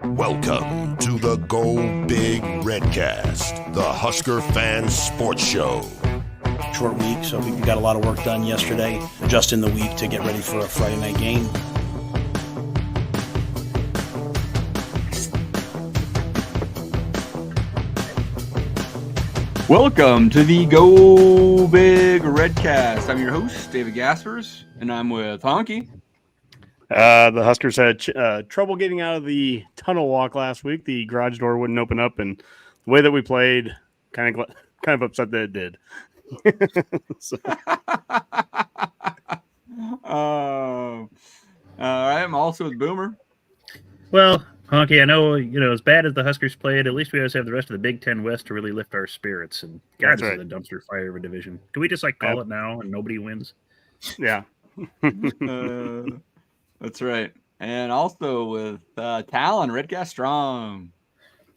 Welcome to the Go Big Redcast, the Husker Fan Sports Show. Short week, so we got a lot of work done yesterday, just in the week to get ready for a Friday night game. Welcome to the Go Big Redcast. I'm your host, David Gaspers, and I'm with Honky. The Huskers had trouble getting out of the tunnel walk last week. The garage door wouldn't open up, and the way that we played, kind of upset that it did. All right, I'm also with Boomer. Well, Honky, I know, as bad as the Huskers played, at least we always have the rest of the Big Ten West to really lift our spirits. And God, this is a dumpster fire of a division. Can we just call it now and nobody wins? Yeah. That's right. And also with Talon, Redcast Strong.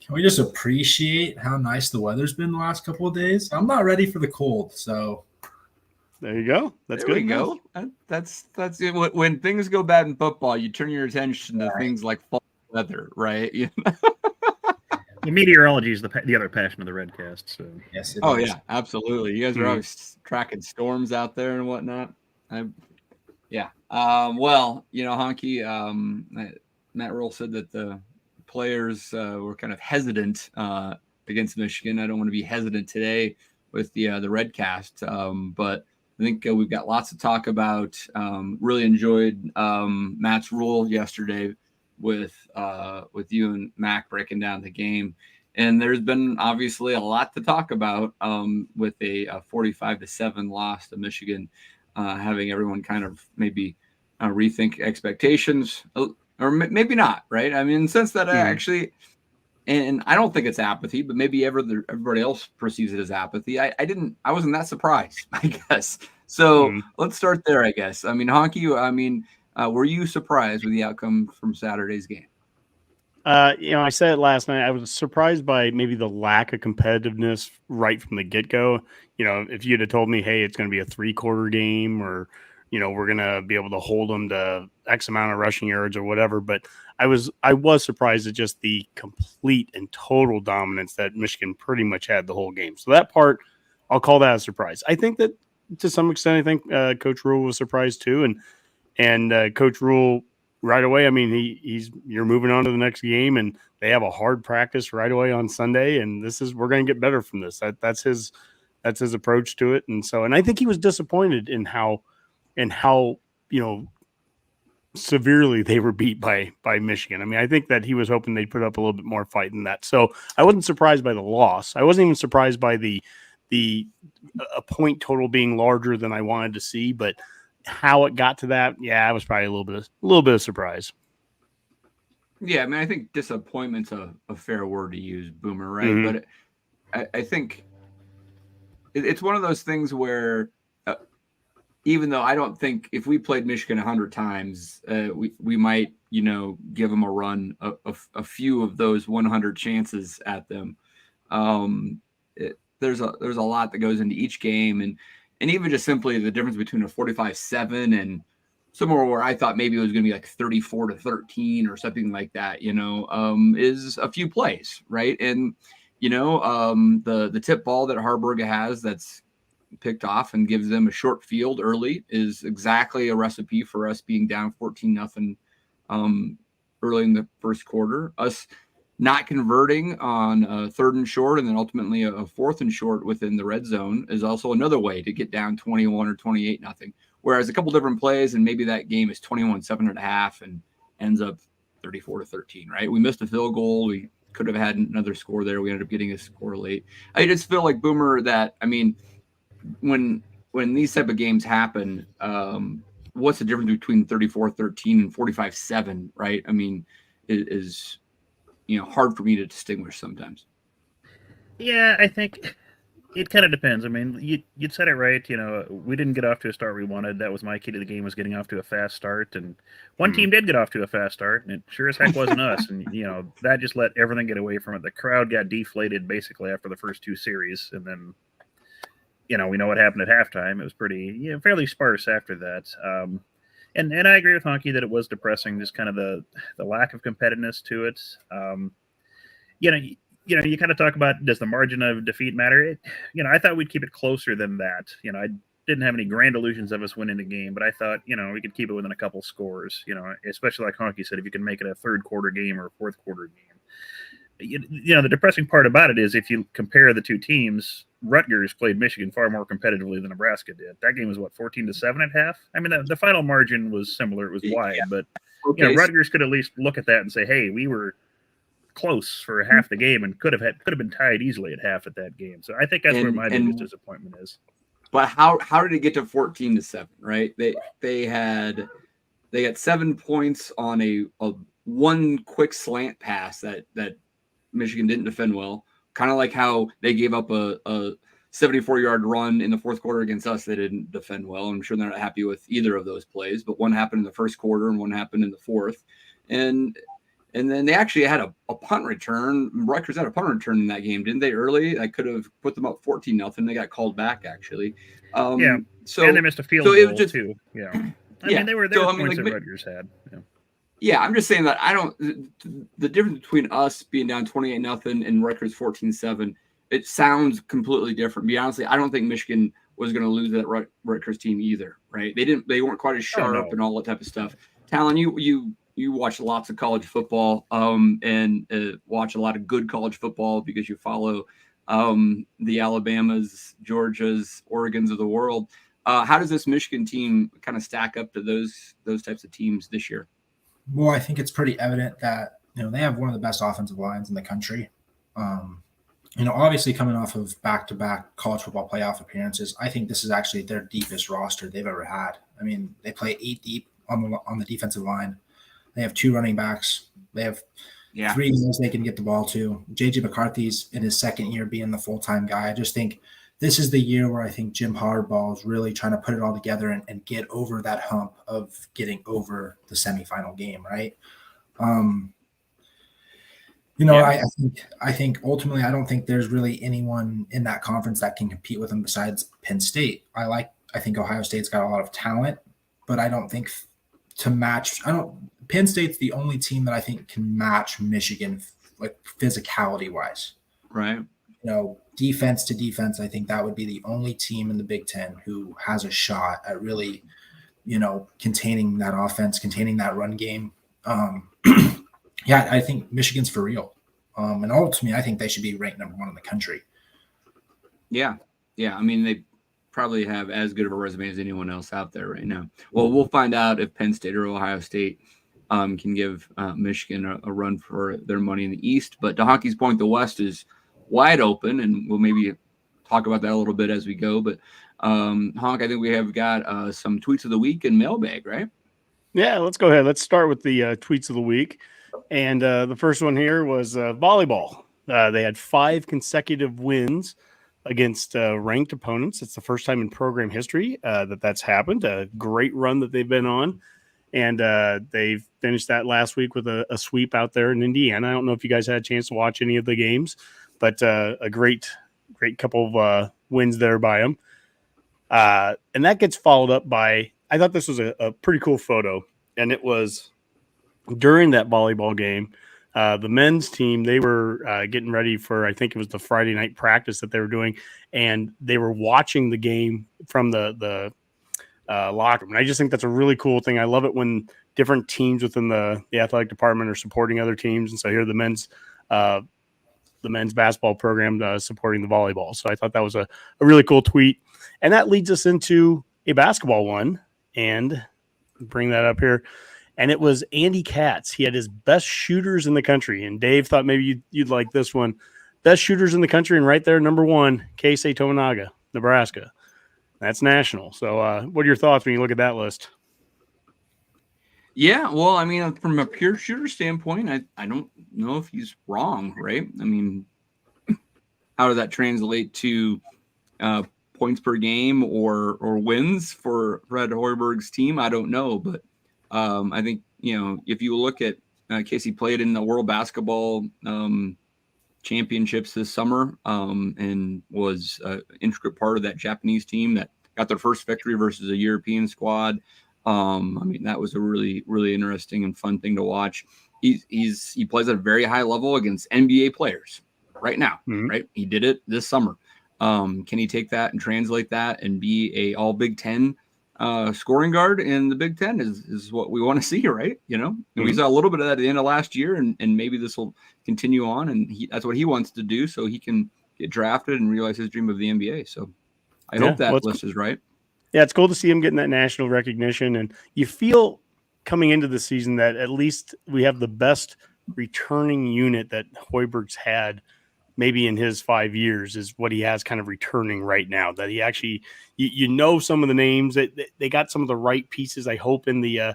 Can we just appreciate how nice the weather's been the last couple of days? I'm not ready for the cold, so there you go. That's there good. There we go. That's it. When things go bad in football, you turn your attention to things like fall weather, right? The meteorology is the other passion of the Redcast. So yes. Oh yeah, absolutely. You guys are always tracking storms out there and whatnot. Yeah. Well, Honky, Matt Rule said that the players were kind of hesitant against Michigan. I don't want to be hesitant today with the Redcast, but I think we've got lots to talk about. Really enjoyed Matt's Rule yesterday with you and Mac breaking down the game. And there's been obviously a lot to talk about with a 45-7 loss to Michigan. Having everyone kind of maybe rethink expectations, or maybe not, right? I mean, in the sense that I actually, and I don't think it's apathy, but maybe everybody else perceives it as apathy. I wasn't that surprised, I guess. So let's start there, I guess. I mean, Honky, were you surprised with the outcome from Saturday's game? I said it last night. I was surprised by maybe the lack of competitiveness right from the get-go. If you'd have told me, hey, it's going to be a 3-quarter game, or, we're going to be able to hold them to X amount of rushing yards or whatever. But I was surprised at just the complete and total dominance that Michigan pretty much had the whole game. So that part, I'll call that a surprise. I think that to some extent, Coach Rule was surprised too. And Coach Rule, right away, I mean, you're moving on to the next game, and they have a hard practice right away on Sunday, and we're going to get better from this. That's his approach to it, and I think he was disappointed in how severely they were beat by Michigan. I mean, I think that he was hoping they'd put up a little bit more fight than that. So I wasn't surprised by the loss. I wasn't even surprised by a point total being larger than I wanted to see, but how it got to that, I was probably a little bit of surprise. Yeah, I mean, I think disappointment's a fair word to use, Boomer, right? But I think it's one of those things where even though I don't think if we played Michigan 100 times, we might, give them a run, a few of those 100 chances at them. There's a lot that goes into each game, and even just simply the difference between a 45-7 and somewhere where I thought maybe it was going to be like 34-13 or something like that, is a few plays, right? And, the tip ball that Harburg has that's picked off and gives them a short field early is exactly a recipe for us being down 14-0 early in the first quarter. Us not converting on a 3rd and short and then ultimately a 4th and short within the red zone is also another way to get down 21 or 28-0. Whereas a couple different plays and maybe that game is 21-7.5 and ends up 34-13, right? We missed a field goal. We could have had another score there. We ended up getting a score late. I just feel like, Boomer, that, I mean, when these type of games happen, what's the difference between 34-13 and 45-7, right? I mean, it is hard for me to distinguish sometimes. Yeah, I think it kind of depends. I mean, you said it right. We didn't get off to a start we wanted. That was my key to the game, was getting off to a fast start. And one team did get off to a fast start, and it sure as heck wasn't us. And, that just let everything get away from it. The crowd got deflated basically after the first 2 series. And then, we know what happened at halftime. It was pretty, fairly sparse after that. And I agree with Honky that it was depressing, just kind of the lack of competitiveness to it. You kind of talk about, does the margin of defeat matter? I thought we'd keep it closer than that. I didn't have any grand illusions of us winning the game, but I thought, we could keep it within a couple scores, especially like Honky said, if you can make it a third quarter game or a fourth quarter game. The depressing part about it is if you compare the two teams, Rutgers played Michigan far more competitively than Nebraska did. That game was 14-7 at half. I mean, the final margin was similar; it was wide, but Rutgers could at least look at that and say, "Hey, we were close for half the game and could have been tied easily at half at that game." So I think that's where my biggest disappointment is. But how did it get to 14-7? Right? They got 7 points on a one quick slant pass that Michigan didn't defend well. Kind of like how they gave up a 74-yard run in the fourth quarter against us. They didn't defend well. I'm sure they're not happy with either of those plays, but one happened in the first quarter and one happened in the fourth. And then they actually had a punt return. Rutgers had a punt return in that game, didn't they, early? I could have put them up 14-0. They got called back, actually. So, and they missed a field goal, too. Yeah. I mean, they were points that Rutgers had. Yeah. Yeah, I'm just saying that the difference between us being down 28-0 and Rutgers 14-7, it sounds completely different. To be honestly, I don't think Michigan was going to lose that Rutgers team either, right? They weren't quite as sharp and all that type of stuff. Talon, you watch lots of college football and watch a lot of good college football because you follow the Alabamas, Georgias, Oregons of the world. How does this Michigan team kind of stack up to those types of teams this year? Well, I think it's pretty evident that, they have one of the best offensive lines in the country. Obviously coming off of back-to-back college football playoff appearances, I think this is actually their deepest roster they've ever had. I mean, they play 8 deep on the defensive line. They have 2 running backs. They have 3 guys they can get the ball to. J.J. McCarthy's in his second year being the full-time guy. I just think this is the year where I think Jim Harbaugh is really trying to put it all together and get over that hump of getting over the semifinal game, right? I think ultimately I don't think there's really anyone in that conference that can compete with them besides Penn State. I think Ohio State's got a lot of talent, but I don't think Penn State's the only team that I think can match Michigan like physicality wise. Right. Defense to defense, I think that would be the only team in the Big Ten who has a shot at really, containing that offense, containing that run game. I think Michigan's for real. And ultimately, I think they should be ranked number 1 in the country. Yeah. I mean, they probably have as good of a resume as anyone else out there right now. Well, we'll find out if Penn State or Ohio State can give Michigan a run for their money in the East. But to Honky's point, the West is wide open, and we'll maybe talk about that a little bit as we go. But Honk, I think we have got some tweets of the week and mailbag, right? Yeah, let's go ahead. Let's start with the tweets of the week. And the first one here was volleyball. They had 5 consecutive wins against ranked opponents. It's the first time in program history that's happened. A great run that they've been on. And they finished that last week with a sweep out there in Indiana. I don't know if you guys had a chance to watch any of the games, but a great couple of wins there by them. And that gets followed up by, I thought this was a pretty cool photo. And it was during that volleyball game, the men's team, they were getting ready for, I think it was the Friday night practice that they were doing. And they were watching the game from the locker room. And I just think that's a really cool thing. I love it when different teams within the athletic department are supporting other teams. And so here the men's basketball program supporting the volleyball. So I thought that was a really cool tweet. And that leads us into a basketball one. And bring that up here. And it was Andy Katz. He had his best shooters in the country. And Dave thought maybe you'd like this one. Best shooters in the country. And right there, number 1, Keisei Tominaga, Nebraska. That's national. So what are your thoughts when you look at that list? Yeah, well, I mean, from a pure shooter standpoint, I don't know if he's wrong, right? I mean, how does that translate to points per game or wins for Fred Hoiberg's team? I don't know, but I think, if you look at Casey played in the World Basketball Championships this summer and was an intricate part of that Japanese team that got their first victory versus a European squad. I mean, that was a really, really interesting and fun thing to watch. He plays at a very high level against NBA players right now, right? He did it this summer. Can he take that and translate that and be a all Big Ten scoring guard in the Big Ten is what we want to see, right? And we saw a little bit of that at the end of last year, and maybe this will continue on, and that's what he wants to do so he can get drafted and realize his dream of the NBA. So I hope that list is right. Yeah, it's cool to see him getting that national recognition, and you feel coming into the season that at least we have the best returning unit that Hoiberg's had maybe in his 5 years is what he has kind of returning right now, that he actually, some of the names that they got some of the right pieces, I hope in the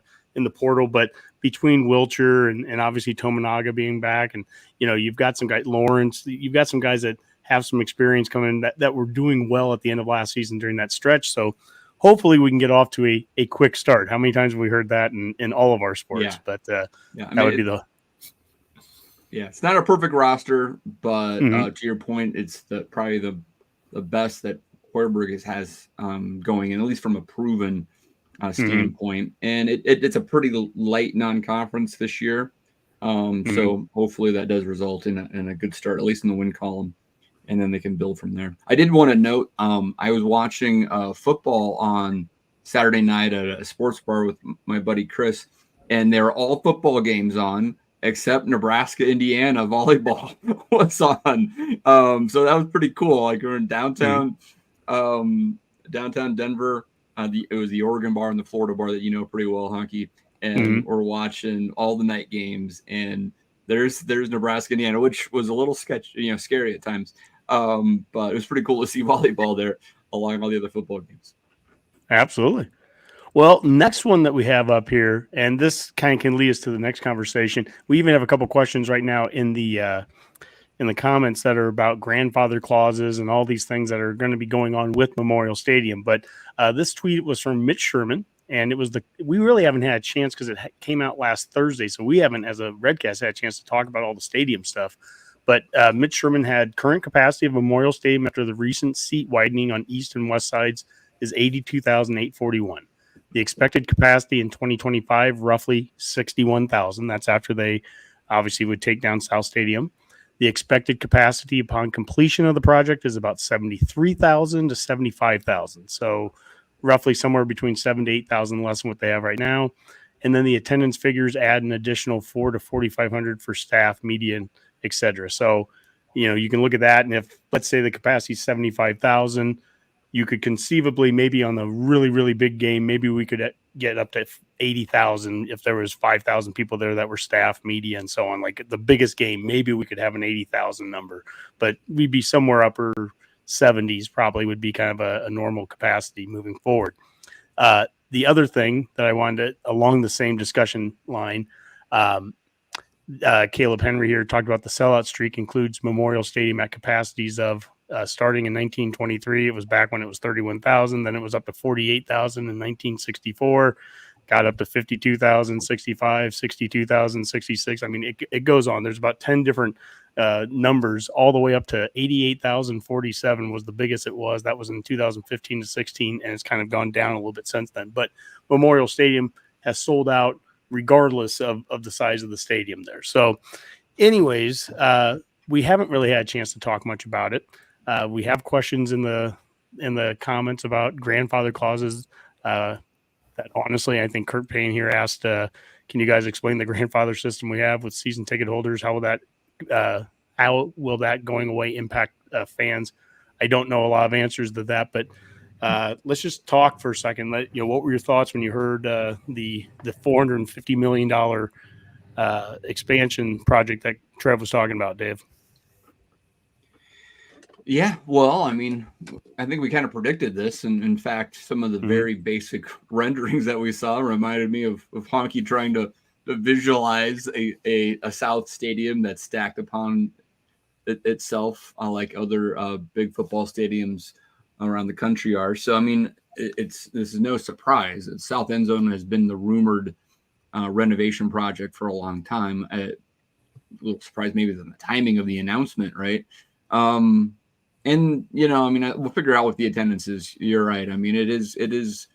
portal, but between Wilcher and obviously Tominaga being back, and, you've got some guys, Lawrence, you've got some guys that have some experience coming that were doing well at the end of last season during that stretch. So hopefully we can get off to a quick start. How many times have we heard that in all of our sports? Yeah. But that would be the... Yeah, it's not a perfect roster, but to your point, it's probably the best that Hoiberg has going in, at least from a proven standpoint. And it's a pretty light non-conference this year. So hopefully that does result in a good start, at least in the win column, and then they can build from there. I did want to note, I was watching football on Saturday night at a sports bar with my buddy Chris, and there were all football games on, except Nebraska, Indiana volleyball was on. So that was pretty cool. Like we're in downtown Denver. It was the Oregon bar and the Florida bar that pretty well, Honky. And we're watching all the night games, and there's Nebraska, Indiana, which was a little scary at times. But it was pretty cool to see volleyball there along all the other football games. Absolutely. Well, next one that we have up here, and this kind of can lead us to the next conversation. We even have a couple questions right now in the comments that are about grandfather clauses and all these things that are going to be going on with Memorial Stadium. But this tweet was from Mitch Sherman, and we really haven't had a chance because it came out last Thursday, so we haven't, as a Redcast, had a chance to talk about all the stadium stuff. But Mitch Sherman had current capacity of Memorial Stadium after the recent seat widening on east and west sides is 82,841. The expected capacity in 2025, roughly 61,000. That's after they obviously would take down South Stadium. The expected capacity upon completion of the project is about 73,000 to 75,000. So roughly somewhere between 7,000 to 8,000 less than what they have right now. And then the attendance figures add an additional 4,000 to 4,500 for staff, media, et cetera. So, you can look at that. And if, let's say, the capacity is 75,000, you could conceivably, maybe on the really, really big game, maybe we could get up to 80,000 if there was 5,000 people there that were staff, media, and so on. Like the biggest game, maybe we could have an 80,000 number, but we'd be somewhere upper 70s probably would be kind of a normal capacity moving forward. The other thing that I wanted to, along the same discussion line, Caleb Henry here talked about the sellout streak includes Memorial Stadium at capacities of starting in 1923. It was back when it was 31,000. Then it was up to 48,000 in 1964. Got up to 52,000, 65, 62,000, 66. I mean, it goes on. There's about 10 different numbers all the way up to 88,047 was the biggest it was. That was in 2015 to 16, and it's kind of gone down a little bit since then. But Memorial Stadium has sold out regardless of the size of the stadium there. So anyways, we haven't really had a chance to talk much about it. We have questions in the comments about grandfather clauses that honestly, I think Kurt Payne here asked, can you guys explain the grandfather system we have with season ticket holders? How will that going away impact fans? I don't know a lot of answers to that, but let's just talk for a second. What were your thoughts when you heard the $450 million expansion project that Trev was talking about, Dave? Yeah, well, I mean, I think we kind of predicted this, and in fact, some of the very basic renderings that we saw reminded me of Honky trying to visualize a South Stadium that's stacked upon itself, like other big football stadiums around the country are. So, I mean, this is no surprise. South End Zone has been the rumored renovation project for a long time. A little surprised maybe than the timing of the announcement, right? And, I mean, we'll figure out what the attendance is. You're right. I mean, it is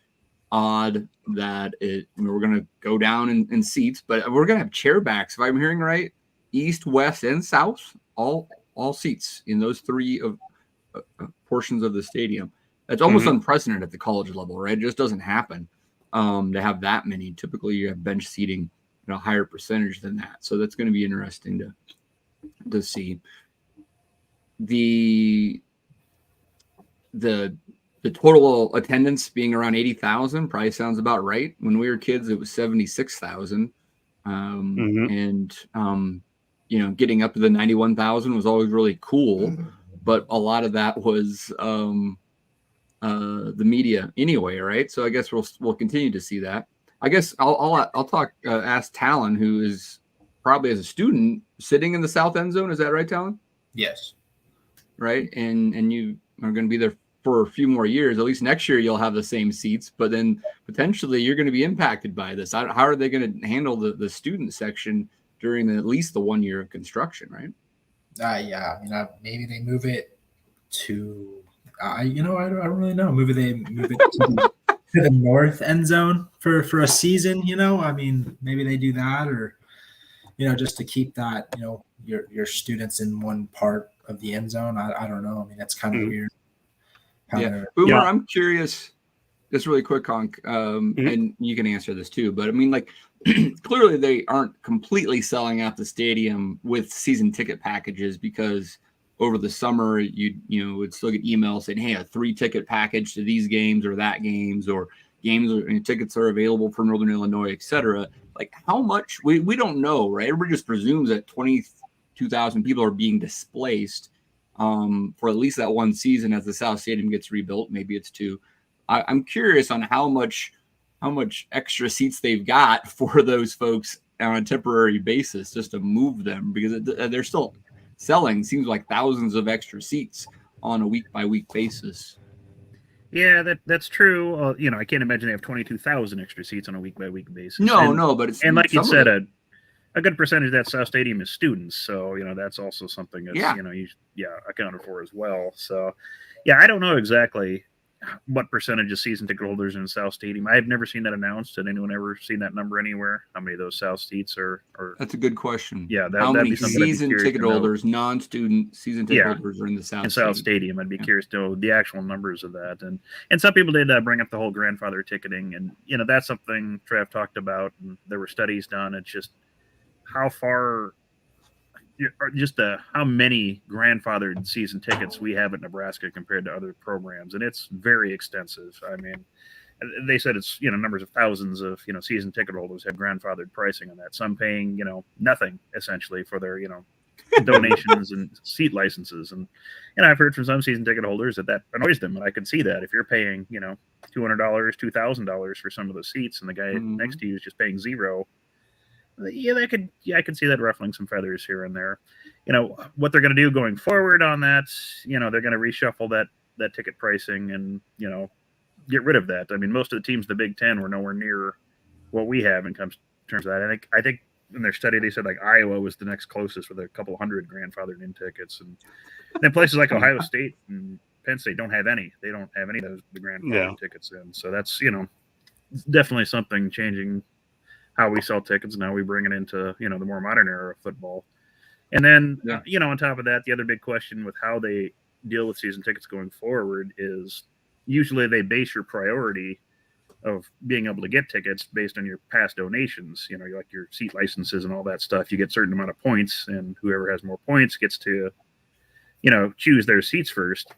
odd that we're going to go down in seats, but we're going to have chair backs. If I'm hearing right, east, west, and south, all seats in those three portions of the stadium. That's almost unprecedented at the college level, right? It just doesn't happen to have that many. Typically, you have bench seating, a higher percentage than that. So that's going to be interesting to see. The total attendance being around 80,000 probably sounds about right. When we were kids, it was 76,000. And getting up to the 91,000 was always really cool, but a lot of that was the media anyway, right? So I guess we'll continue to see that. I guess I'll ask Talon, who is probably as a student sitting in the south end zone. Is that right, Talon? Yes. Right, and you are going to be there for a few more years. At least next year you'll have the same seats, but then potentially you're going to be impacted by this. How are they going to handle the student section during at least the 1 year of construction, right? Maybe they move it to I don't really know. Maybe they move it to the north end zone for a season. Maybe they do that, or just to keep that your students in one part of the end zone. I don't know. That's kind of weird. Boomer, I'm curious, just really quick, Honk, and you can answer this too, but clearly they aren't completely selling out the stadium with season ticket packages, because over the summer you would still get emails saying, hey, a 3-ticket package to these games or that games, or games and tickets are available for Northern Illinois, etc. Like, how much we don't know, right? Everybody just presumes that 22,000 people are being displaced for at least that one season as the South Stadium gets rebuilt. Maybe it's 2. I'm curious on how much extra seats they've got for those folks on a temporary basis just to move them, because they're still selling, seems like, thousands of extra seats on a week-by-week basis. Yeah, that's true. I can't imagine they have 22,000 extra seats on a week-by-week basis. No, but it's, and like you said, a good percentage of that South Stadium is students, so that's also something that's accounted for as well. So I don't know exactly what percentage of season ticket holders in South Stadium. I've never seen that announced. Did anyone ever seen that number anywhere? How many of those South seats are? That's a good question. Yeah, how many season ticket holders, non-student season ticket holders, are in the South Stadium? I'd be curious to know the actual numbers of that. And some people did bring up the whole grandfather ticketing, and that's something Trav talked about. And there were studies done. It's just how far. How many grandfathered season tickets we have at Nebraska compared to other programs, and it's very extensive. They said it's numbers of thousands of season ticket holders have grandfathered pricing on that. Some paying nothing essentially for their donations and seat licenses, and I've heard from some season ticket holders that annoys them, and I could see that if you're paying $200, $2,000 for some of the seats, and the guy next to you is just paying $0. I could see that ruffling some feathers here and there. What they're going to do going forward on that, they're going to reshuffle that ticket pricing and, get rid of that. Most of the teams, the Big Ten, were nowhere near what we have in terms of that. I think in their study, they said like Iowa was the next closest with a couple hundred grandfathered in tickets. And then places like Ohio State and Penn State don't have any. They don't have any of the grandfathered tickets in. So that's, definitely something changing how we sell tickets and how we bring it into, the more modern era of football. And then, on top of that, the other big question with how they deal with season tickets going forward is usually they base your priority of being able to get tickets based on your past donations, like your seat licenses and all that stuff. You get a certain amount of points, and whoever has more points gets to, choose their seats first.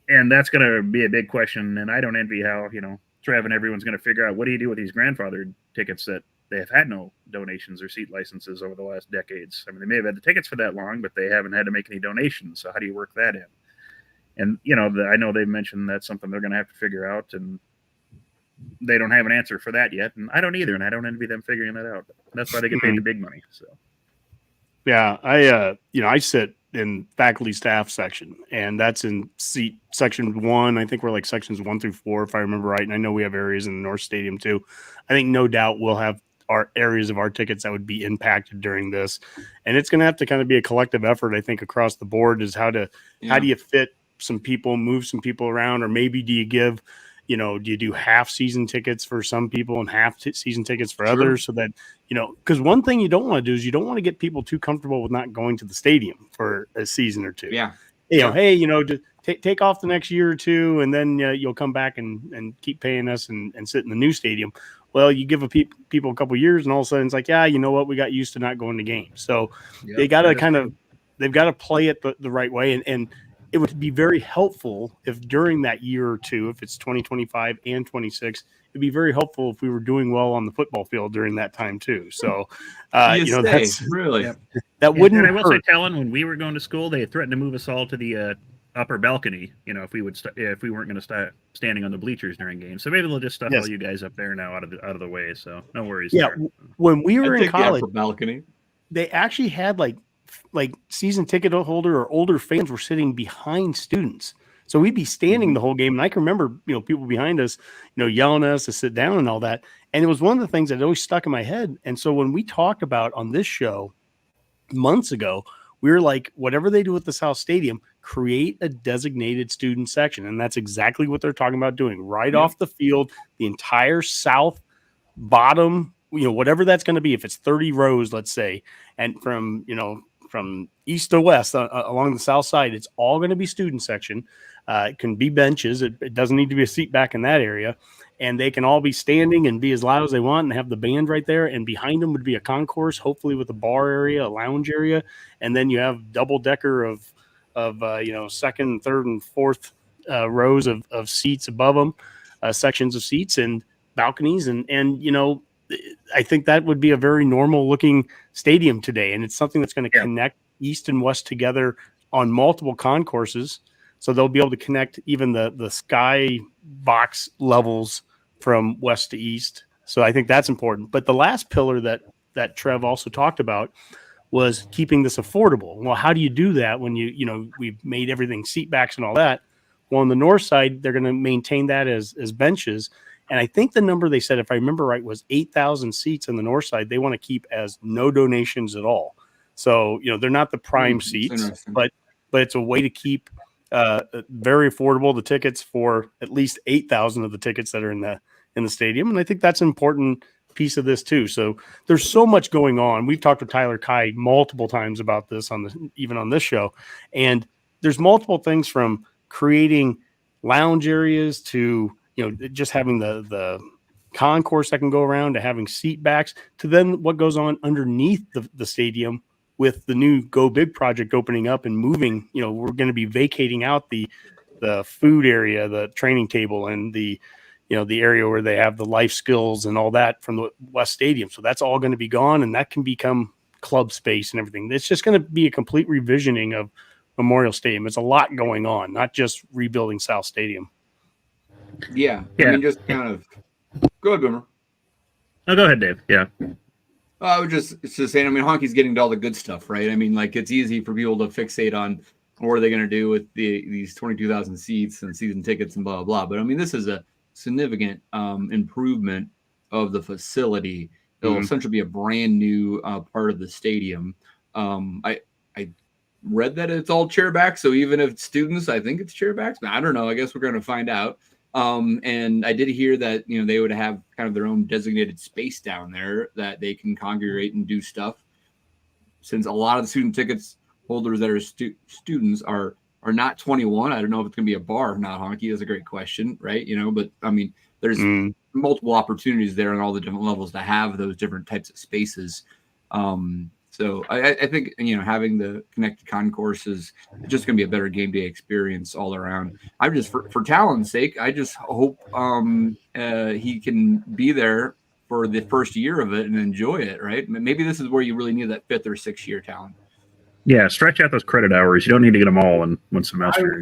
And that's going to be a big question. And I don't envy how, Trav and everyone's going to figure out, what do you do with these grandfathered tickets that they have had no donations or seat licenses over the last decades? They may have had the tickets for that long, but they haven't had to make any donations. So how do you work that in? And, I know they've mentioned that's something they're going to have to figure out, and they don't have an answer for that yet. And I don't either. And I don't envy them figuring that out. That's why they get paid the big money. So, yeah, I sit in faculty staff section, and that's in seat section 1. I think we're like sections 1 through 4, if I remember right. And I know we have areas in the North Stadium too. I think no doubt we'll have our areas of our tickets that would be impacted during this, and it's going to have to kind of be a collective effort, I think, across the board, is how do you fit some people, move some people around, or maybe do you give do you do half season tickets for some people and half season tickets for others, so that, because one thing you don't want to do is you don't want to get people too comfortable with not going to the stadium for a season or two. Yeah. Hey, just take off the next year or two, and then you'll come back and keep paying us and sit in the new stadium. Well, you give people a couple years, and all of a sudden it's like, yeah, you know what? We got used to not going to games. So they got to they've got to play it the right way. And it would be very helpful if during that year or two, if it's 2025 and 26, it'd be very helpful if we were doing well on the football field during that time too. So, that's really, that wouldn't hurt. I will say, Talon, when we were going to school, they had threatened to move us all to the upper balcony, if we would if we weren't going to start standing on the bleachers during games. So maybe they'll just stuff all you guys up there now out of the way. So no worries. Yeah, there. When we were in college, balcony, they actually had like season ticket holder or older fans were sitting behind students. So we'd be standing the whole game. And I can remember, people behind us, yelling at us to sit down and all that. And it was one of the things that always stuck in my head. And so when we talked about on this show months ago, we were like, whatever they do at the South Stadium, create a designated student section. And that's exactly what they're talking about doing right off the field, the entire South bottom, whatever that's going to be. If it's 30 rows, let's say, and from east to west along the South side, it's all going to be student section. It can be benches. It doesn't need to be a seat back in that area. And they can all be standing and be as loud as they want and have the band right there. And behind them would be a concourse, hopefully with a bar area, a lounge area. And then you have double decker of second, third, and fourth rows of seats above them, sections of seats and balconies. And I think that would be a very normal looking stadium today. And it's something that's going to connect east and west together on multiple concourses. So they'll be able to connect even the sky box levels from west to east. So I think that's important. But the last pillar that Trev also talked about was keeping this affordable. Well, how do you do that when we've made everything seat backs and all that? Well, on the north side, they're going to maintain that as benches. And I think the number they said, if I remember right, was 8,000 seats on the north side. They want to keep as no donations at all. So, they're not the prime seats, but it's a way to keep very affordable the tickets for at least 8,000 of the tickets that are in the stadium. And I think that's an important piece of this too. So there's so much going on. We've talked to Tyler Kai multiple times about this even on this show. And there's multiple things from creating lounge areas to, just having the concourse that can go around, to having seat backs, to then what goes on underneath the stadium with the new Go Big project opening up and moving. We're going to be vacating out the food area, the training table, and the area where they have the life skills and all that from the West Stadium. So that's all going to be gone, and that can become club space and everything. It's just going to be a complete revisioning of Memorial Stadium. It's a lot going on, not just rebuilding South Stadium. Yeah. I mean, just kind of go ahead, Boomer. No, go ahead, Dave. Yeah. I was just saying, I mean, hockey's getting to all the good stuff, right? I mean, like, it's easy for people to fixate on what are they going to do with these 22,000 seats and season tickets and blah, blah, blah. But I mean, this is a significant improvement of the facility. It'll essentially be a brand new part of the stadium. I read that it's all chairback. So even if it's students, I think it's chairbacks, but I don't know. I guess we're going to find out. And I did hear that, they would have kind of their own designated space down there that they can congregate and do stuff. Since a lot of the student tickets holders that are students are not 21. I don't know if it's going to be a bar or not. Honky is a great question, right? But I mean, there's multiple opportunities there on all the different levels to have those different types of spaces. So I think, having the connected concourse is just going to be a better game day experience all around. I'm just, for Talon's sake, I just hope he can be there for the first year of it and enjoy it, right? Maybe this is where you really need that 5th or 6th year, Talon. Yeah, stretch out those credit hours. You don't need to get them all in one semester.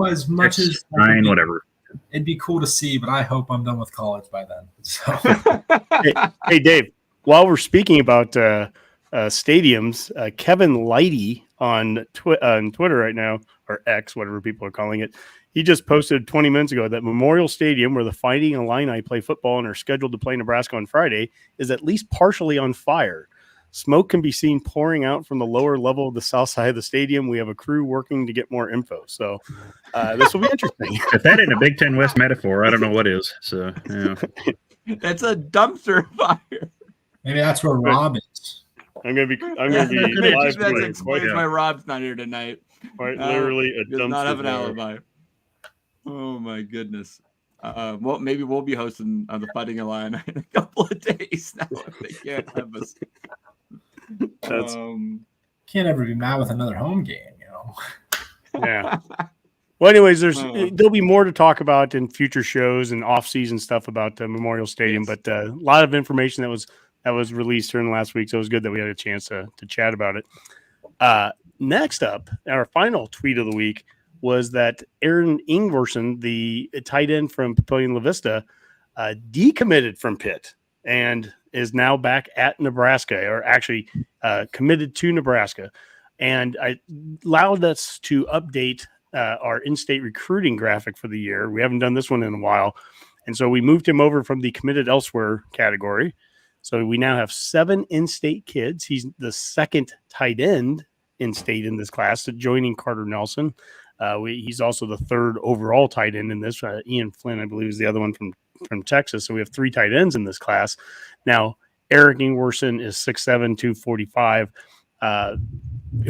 As much as 9, whatever. It'd be cool to see, but I hope I'm done with college by then. So, hey, Dave, while we're speaking about stadiums, Kevin Lighty on Twitter right now, or X, whatever people are calling it, he just posted 20 minutes ago that Memorial Stadium, where the Fighting Illini play football and are scheduled to play Nebraska on Friday, is at least partially on fire. Smoke can be seen pouring out from the lower level of the south side of the stadium. We have a crew working to get more info. So this will be interesting. If that ain't a Big Ten West metaphor, I don't know what is. So, yeah. It's a dumpster fire. Maybe that's where Rob is. I'm gonna be Maybe live that tweeting. explains why Rob's not here tonight. Quite literally a does dumpster not have an fire. alibi. Oh my goodness. Well, maybe we'll be hosting the Fighting Illini in a couple of days now if they can't have us. That's Can't ever be mad with another home game, you know. yeah. Well, anyways, there'll be more to talk about in future shows and off-season stuff about the Memorial Stadium. Yes. But a lot of information that was released during last week, so it was good that we had a chance to chat about it. Next up, our final tweet of the week was that Aaron Ingwerson, the tight end from Papillion La Vista, decommitted from Pitt and is now back at Nebraska, or actually committed to Nebraska. And I allowed us to update our in-state recruiting graphic for the year. We haven't done this one in a while. And so we moved him over from the committed elsewhere category. So we now have 7 in-state kids. He's the second tight end in-state in this class, joining Carter Nelson. He's also the third overall tight end in this. Ian Flynn, I believe, is the other one from Texas. So we have 3 tight ends in this class. Now, Eric Ingwerson is 6'7", 245.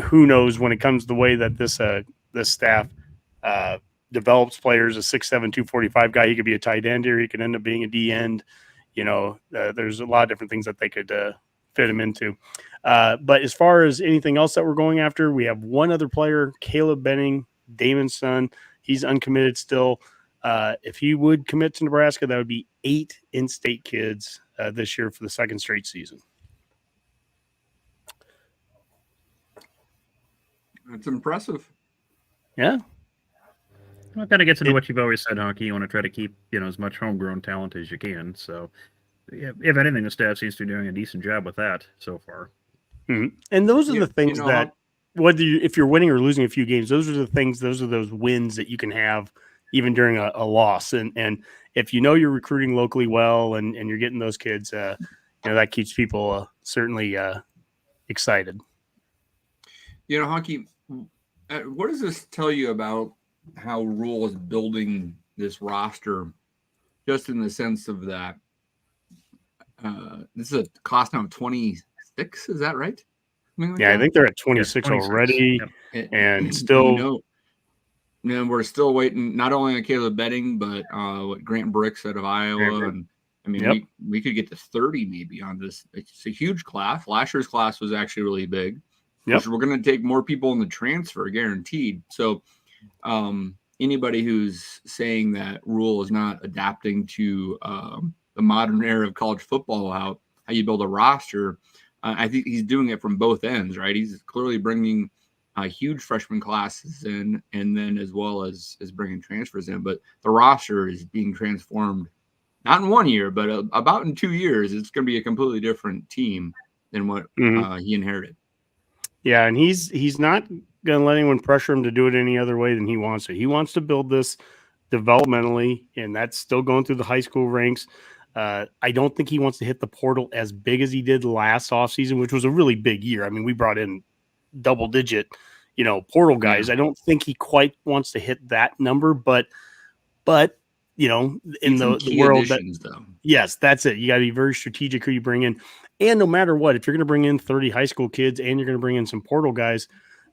Who knows when it comes to the way that this staff develops players, a 6'7", 245 guy, he could be a tight end here. He could end up being a D end. You know, there's a lot of different things that they could fit him into. But as far as anything else that we're going after, we have one other player, Caleb Benning, Damon's son. He's uncommitted still. If he would commit to Nebraska, that would be 8 in-state kids this year for the second straight season. That's impressive. Yeah. Well, it kind of gets into what you've always said, Honky. You want to try to keep, as much homegrown talent as you can. So, if anything, the staff seems to be doing a decent job with that so far. Mm-hmm. And those are the things that, if you're winning or losing a few games, those are those wins that you can have even during a loss. And if you're recruiting locally well and you're getting those kids, that keeps people certainly excited. Honky, what does this tell you about how Rule is building this roster, just in the sense of that this is a class now of 26, is that right? I think they're at 26 already. Yep. And still we're still waiting not only on Caleb Betting, but Grant Bricks out of Iowa. And we could get to 30 maybe on this. It's a huge class. Last year's class was actually really big. Yep. We're going to take more people in the transfer, guaranteed. So anybody who's saying that Rule is not adapting to the modern era of college football, how you build a roster, I think he's doing it from both ends, right? He's clearly bringing huge freshman classes in, and then as well as bringing transfers in. But the roster is being transformed, not in 1 year, but about in 2 years. It's going to be a completely different team than what he inherited. Yeah, and he's not going to let anyone pressure him to do it any other way than he wants to. He wants to build this developmentally, and that's still going through the high school ranks. I don't think he wants to hit the portal as big as he did last offseason, which was a really big year. I mean, we brought in double-digit, portal guys. Yeah. I don't think he quite wants to hit that number, but in the world that, yes, that's it. You got to be very strategic who you bring in. And no matter what, if you're going to bring in 30 high school kids and you're going to bring in some portal guys,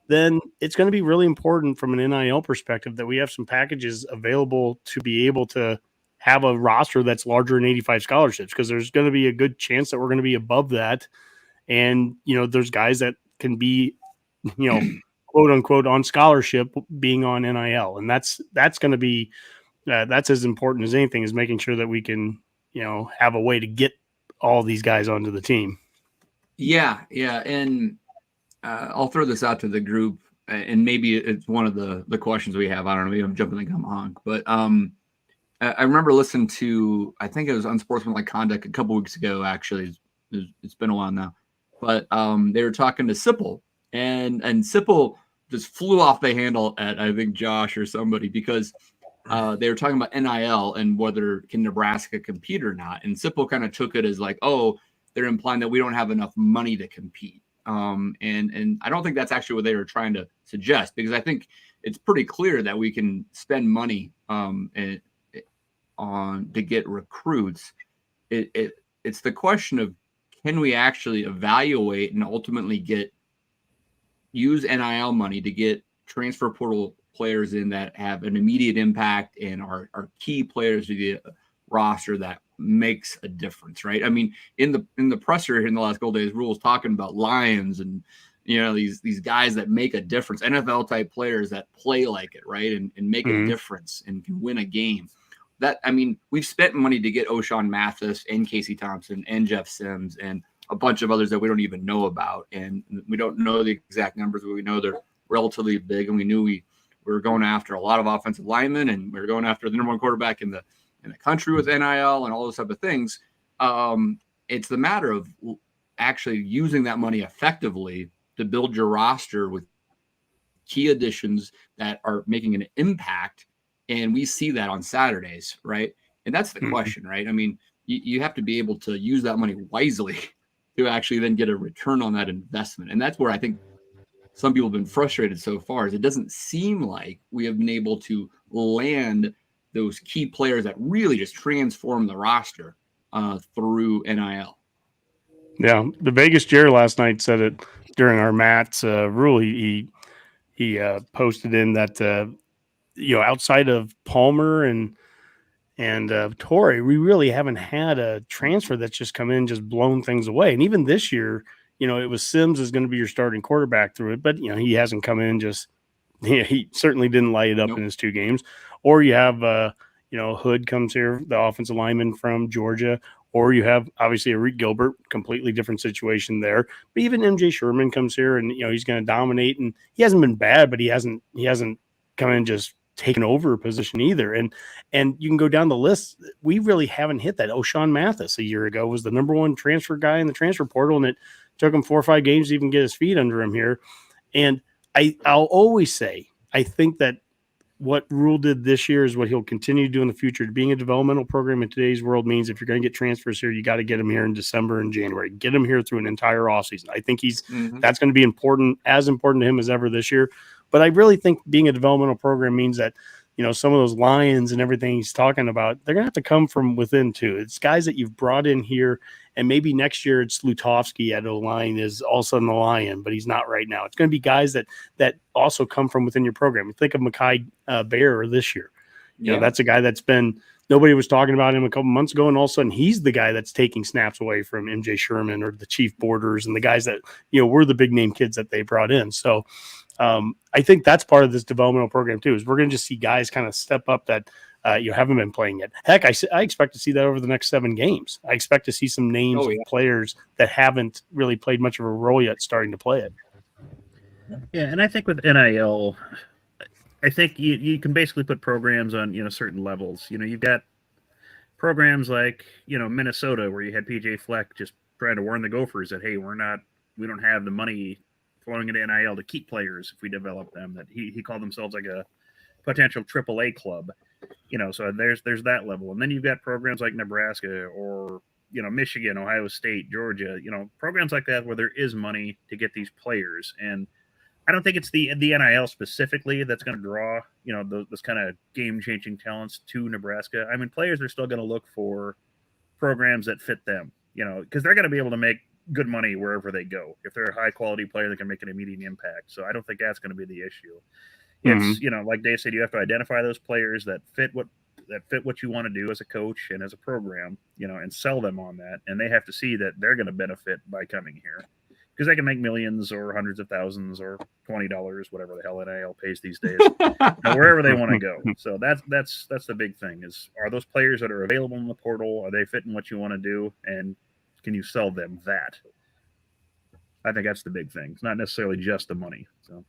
then it's going to be really important from an NIL perspective that we have some packages available to be able to have a roster that's larger than 85 scholarships, because there's going to be a good chance that we're going to be above that. And, there's guys that can be, quote unquote on scholarship being on NIL. And that's going to be, that's as important as anything, is making sure that we can, have a way to get all these guys onto the team. Yeah. And I'll throw this out to the group, and maybe it's one of the questions we have. I don't know, maybe I'm jumping the gun honk, but I remember listening to, I think it was Unsportsmanlike Conduct a couple weeks ago. Actually, it's been a while now, but they were talking to Sipple, and Sipple just flew off the handle at, I think, Josh or somebody, because they were talking about NIL and whether can Nebraska compete or not. And Sipple kind of took it as like, oh, they're implying that we don't have enough money to compete. And I don't think that's actually what they were trying to suggest, because I think it's pretty clear that we can spend money on to get recruits. It's the question of, can we actually evaluate and ultimately use NIL money to get transfer portal players in that have an immediate impact and are key players to the roster that makes a difference, right? I mean, in the presser in the last couple days, Rule was talking about Lions and these guys that make a difference, NFL type players that play like it, right, and make a difference and can win a game. That, I mean, we've spent money to get O'Shawn Mathis and Casey Thompson and Jeff Sims and a bunch of others that we don't even know about, and we don't know the exact numbers, but we know they're relatively big, and we knew we were going after a lot of offensive linemen, and we were going after the number one quarterback in the country with NIL and all those type of things. It's the matter of actually using that money effectively to build your roster with key additions that are making an impact. And we see that on Saturdays, right? And that's the question, right? I mean, you have to be able to use that money wisely to actually then get a return on that investment. And that's where I think some people have been frustrated so far, is it doesn't seem like we have been able to land those key players that really just transform the roster through NIL. Yeah, the Vegas Jerry last night said it during our Matt's Rule. He posted in that outside of Palmer and Torrey, we really haven't had a transfer that's just come in, just blown things away. And even this year, it was Sims is going to be your starting quarterback through it, but he hasn't come in just. He certainly didn't light it up in his 2 games. Or you have Hood comes here, the offensive lineman from Georgia. Or you have obviously Eric Gilbert, completely different situation there. But even MJ Sherman comes here, and he's going to dominate. And he hasn't been bad, but he hasn't come in just taken over a position either. And you can go down the list. We really haven't hit that. O'Shawn Mathis a year ago was the number 1 transfer guy in the transfer portal, and it took him 4 or 5 games to even get his feet under him here. And I'll always say, I think that what Rule did this year is what he'll continue to do in the future. Being a developmental program in today's world means if you're going to get transfers here, you got to get them here in December and January. Get them here through an entire offseason. I think that's going to be important to him as ever this year. But I really think being a developmental program means that, some of those Lions and everything he's talking about, they're going to have to come from within too. It's guys that you've brought in here, and maybe next year it's Lutovsky at O-line is all of a sudden the Lion, but he's not right now. It's going to be guys that also come from within your program. Think of Mekhi Bear this year. That's a guy that's been – nobody was talking about him a couple months ago, and all of a sudden he's the guy that's taking snaps away from MJ Sherman or the Chief Borders and the guys that, were the big-name kids that they brought in. So I think that's part of this developmental program too, is we're going to just see guys kind of step up that haven't been playing yet. Heck, I expect to see that over the next 7 games. I expect to see some names of players that haven't really played much of a role yet starting to play it. Yeah, and I think with NIL, I think you can basically put programs on certain levels. You've got programs like Minnesota, where you had PJ Fleck just trying to warn the Gophers that, hey, we don't have the money flowing into NIL to keep players if we develop them. That he called themselves like a potential AAA club. So there's that level. And then you've got programs like Nebraska or Michigan, Ohio State, Georgia, programs like that where there is money to get these players. And I don't think it's the NIL specifically that's going to draw those kind of game-changing talents to Nebraska. I mean, players are still going to look for programs that fit them, because they're going to be able to make good money wherever they go if they're a high-quality player that can make an immediate impact. So I don't think that's going to be the issue. It's like Dave said, you have to identify those players that fit what you want to do as a coach and as a program, and sell them on that. And they have to see that they're going to benefit by coming here, because they can make millions or hundreds of thousands or $20, whatever the hell NIL pays these days, wherever they want to go. So that's the big thing: is are those players that are available in the portal, are they fitting what you want to do, and can you sell them that? I think that's the big thing. It's not necessarily just the money. So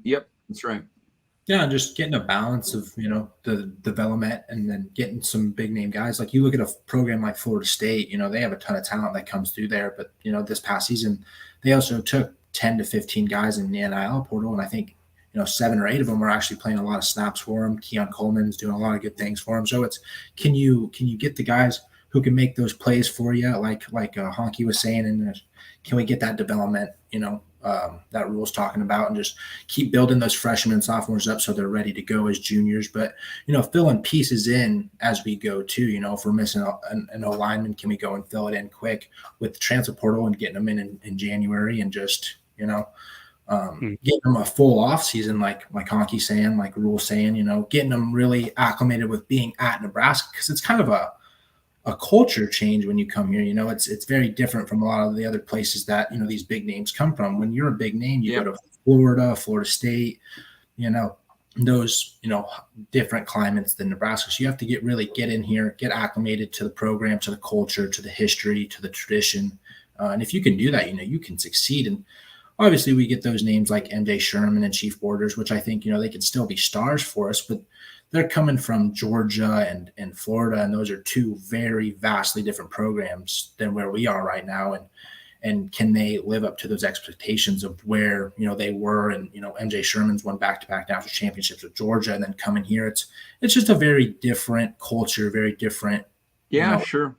Yep, that's right. Yeah, just getting a balance of, the development and then getting some big name guys. Like you look at a program like Florida State, they have a ton of talent that comes through there. But, this past season, they also took 10 to 15 guys in the NIL portal. And I think, 7 or 8 of them are actually playing a lot of snaps for them. Keon Coleman's doing a lot of good things for them. So it's, can you get the guys who can make those plays for you, like Honky was saying, and can we get that development, that Rule's talking about, and just keep building those freshmen and sophomores up so they're ready to go as juniors. But, filling pieces in as we go too. If we're missing an O lineman, can we go and fill it in quick with the transfer portal and getting them in January, and just, getting them a full off season, like Honky saying, like Rule saying, getting them really acclimated with being at Nebraska, because it's kind of a culture change when you come here. It's very different from a lot of the other places that, these big names come from. When you're a big name, you go to Florida State, those, different climates than Nebraska. So you have to get in here, get acclimated to the program, to the culture, to the history, to the tradition. And if you can do that, you can succeed. And obviously we get those names like MJ Sherman and Chief Borders, which I think, they could still be stars for us, but they're coming from Georgia and Florida, and those are two very vastly different programs than where we are right now. And can they live up to those expectations of where, they were? And, MJ Sherman's won back-to-back national championships with Georgia, and then coming here, it's just a very different culture, very different. Sure.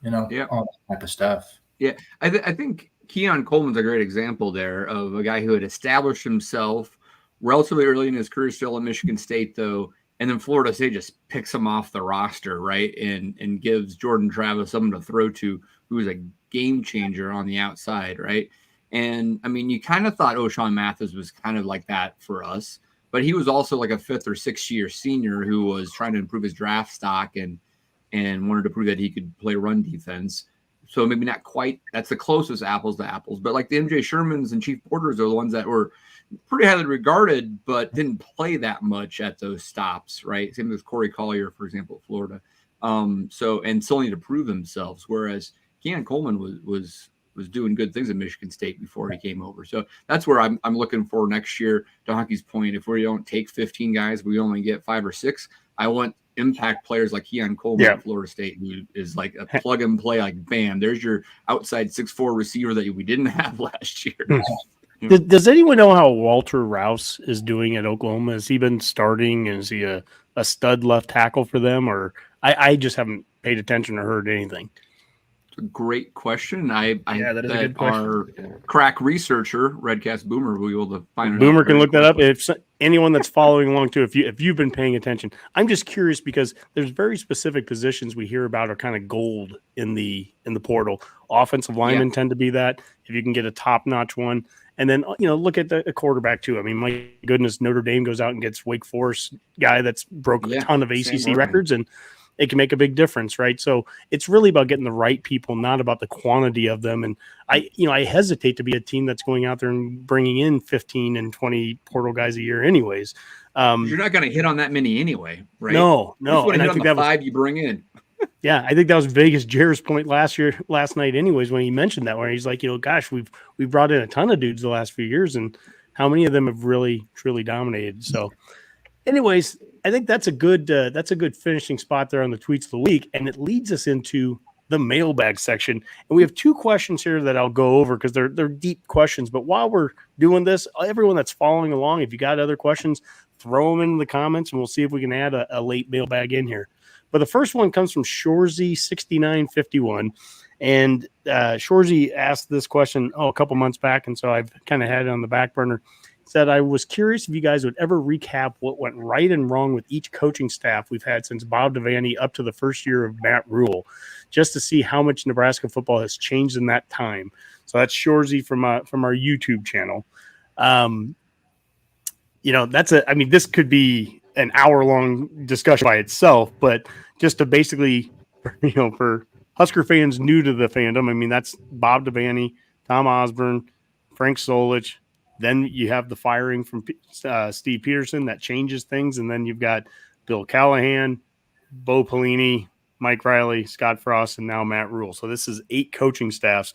All that type of stuff. Yeah. I think Keon Coleman's a great example there of a guy who had established himself relatively early in his career, still at Michigan State, though. And then Florida State just picks him off the roster, right? And gives Jordan Travis someone to throw to who is a game changer on the outside, right? And, I mean, you kind of thought O'Shawn Mathis was kind of like that for us, but he was also like a 5th or 6th year senior who was trying to improve his draft stock and wanted to prove that he could play run defense. So maybe not quite. That's the closest apples to apples. But like the MJ Shermans and Chief Porters are the ones that were pretty highly regarded, but didn't play that much at those stops, right? Same with Corey Collier, for example, at Florida. And still need to prove themselves. Whereas Keon Coleman was doing good things at Michigan State before he came over. So that's where I'm looking for next year. To Honky's point, if we don't take 15 guys, we only get 5 or 6. I want impact players like Keon Coleman at Florida State, who is like a plug and play, like bam, there's your outside 6'4" receiver that we didn't have last year. Does anyone know how Walter Rouse is doing at Oklahoma? Has he been starting? Is he a stud left tackle for them? Or I just haven't paid attention or heard anything. It's a great question. That is a good question. Our crack researcher, Redcast Boomer, will be able to find it. Boomer can look that up. If anyone that's following along too, if you've been paying attention, I'm just curious because there's very specific positions we hear about are kind of gold in the portal. Offensive linemen tend to be that. If you can get a top-notch one. And then, look at the quarterback, too. I mean, my goodness, Notre Dame goes out and gets Wake Forest guy that's broke a ton of ACC records, and it can make a big difference, right? So it's really about getting the right people, not about the quantity of them. And I hesitate to be a team that's going out there and bringing in 15 and 20 portal guys a year anyways. You're not going to hit on that many anyway, right? No. And I think that 5 you bring in. Yeah, I think that was Vegas Jair's point last night anyways, when he mentioned that, where he's like, gosh, we've brought in a ton of dudes the last few years, and how many of them have really, truly dominated. So anyways, I think that's a good finishing spot there on the tweets of the week. And it leads us into the mailbag section. And we have 2 questions here that I'll go over because they're deep questions. But while we're doing this, everyone that's following along, if you got other questions, throw them in the comments and we'll see if we can add a late mailbag in here. But the first one comes from Shorzy6951. And Shorzy asked this question a couple months back, and so I've kind of had it on the back burner. Said, I was curious if you guys would ever recap what went right and wrong with each coaching staff we've had since Bob Devaney up to the first year of Matt Rule, just to see how much Nebraska football has changed in that time. So that's Shorzy from our YouTube channel. This could be an hour-long discussion by itself, but just to basically, for Husker fans new to the fandom, I mean, that's Bob Devaney, Tom Osborne, Frank Solich. Then you have the firing from Steve Peterson that changes things. And then you've got Bill Callahan, Bo Pelini, Mike Riley, Scott Frost, and now Matt Rule. So this is 8 coaching staffs.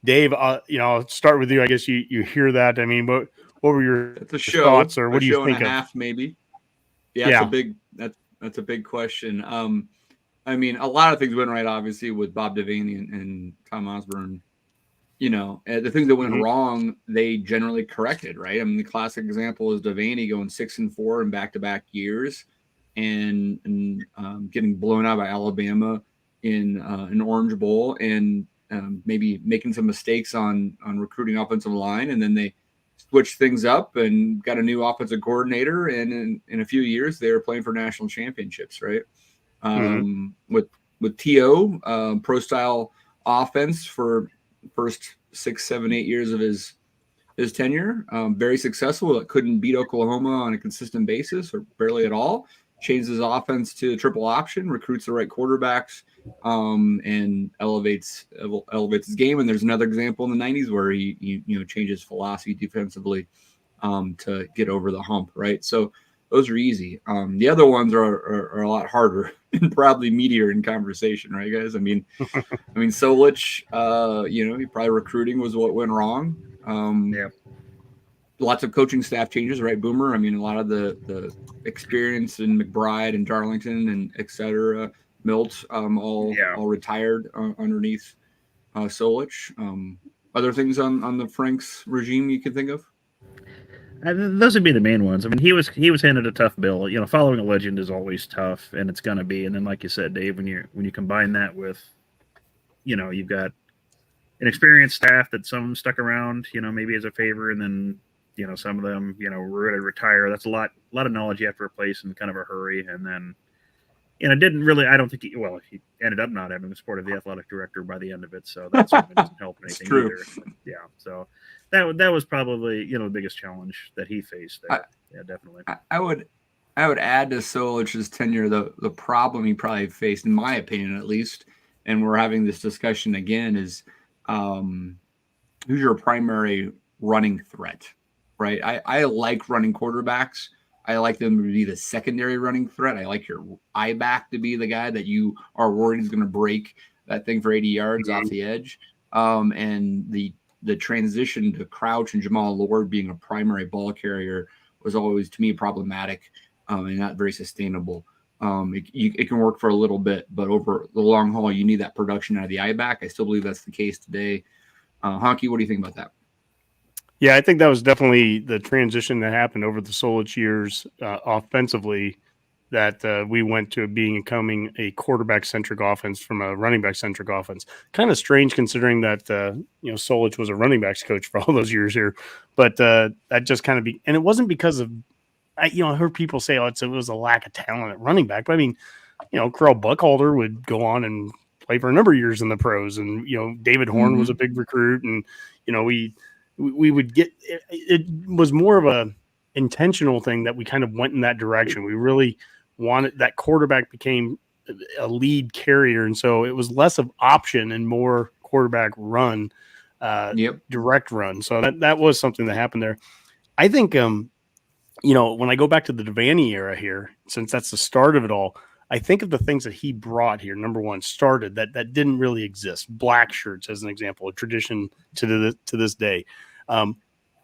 Dave, I'll start with you. I guess you hear that. I mean, what were your thoughts, or what do you think of? Half, maybe. Yeah, that's a big question. I mean, a lot of things went right, obviously, with Bob Devaney and Tom Osborne. The things that went wrong, they generally corrected, right? I mean, the classic example is Devaney going 6-4 in back-to-back years and getting blown out by Alabama in an Orange Bowl and maybe making some mistakes on recruiting offensive line, and then they switched things up and got a new offensive coordinator, and in a few years they were playing for national championships, right? With T.O. Pro style offense for first 6, 7, 8 years of his tenure, very successful. It couldn't beat Oklahoma on a consistent basis or barely at all. Changed his offense to triple option, recruits the right quarterbacks, and elevates his game. And there's another example in the 90s where he changes philosophy defensively to get over the hump, right? So those are easy. The other ones are a lot harder and probably meatier in conversation, right, guys? I mean, Solich, he probably recruiting was what went wrong. Lots of coaching staff changes, right, Boomer? I mean, a lot of the experience in McBride and Darlington and et cetera, Milt, all retired underneath Solich. Other things on the Franks regime you could think of? Those would be the main ones. I mean, he was handed a tough bill. Following a legend is always tough, and it's going to be. And then, like you said, Dave, when you combine that with, you've got an experienced staff that some stuck around, maybe as a favor, and then some of them, were ready to retire. That's a lot of knowledge you have to replace in kind of a hurry. And then, didn't really. I don't think he ended up not having the support of the athletic director by the end of it, so that certainly doesn't help anything either. Yeah, so. That was probably the biggest challenge that he faced there. Definitely. I would add to Solich's tenure the problem he probably faced, in my opinion at least, and we're having this discussion again, is who's your primary running threat, right? I like running quarterbacks. I like them to be the secondary running threat. I like your eye back to be the guy that you are worried is going to break that thing for 80 yards off the edge. And the transition to Crouch and Jamal Lord being a primary ball carrier was always, to me, problematic and not very sustainable. It can work for a little bit, but over the long haul, you need that production out of the eye back. I still believe that's the case today. Honky, what do you think about that? Yeah, I think that was definitely the transition that happened over the Solich years offensively, that we went to becoming a quarterback-centric offense from a running back-centric offense. Kind of strange considering that, Solich was a running backs coach for all those years here. But that just kind of and it wasn't because of, I heard people say, it was a lack of talent at running back. But I mean, Carl Buckhalter would go on and play for a number of years in the pros. And, David Horn was a big recruit. And, we would get, it was more of a intentional thing that we kind of went in that direction. We really wanted that quarterback became a lead carrier, and so it was less of option and more quarterback run, direct run. So that was something that happened there. I think, when I go back to the Devaney era here, since that's the start of it all, I think of the things that he brought here. Number one, started that didn't really exist. Black shirts, as an example, a tradition to this day.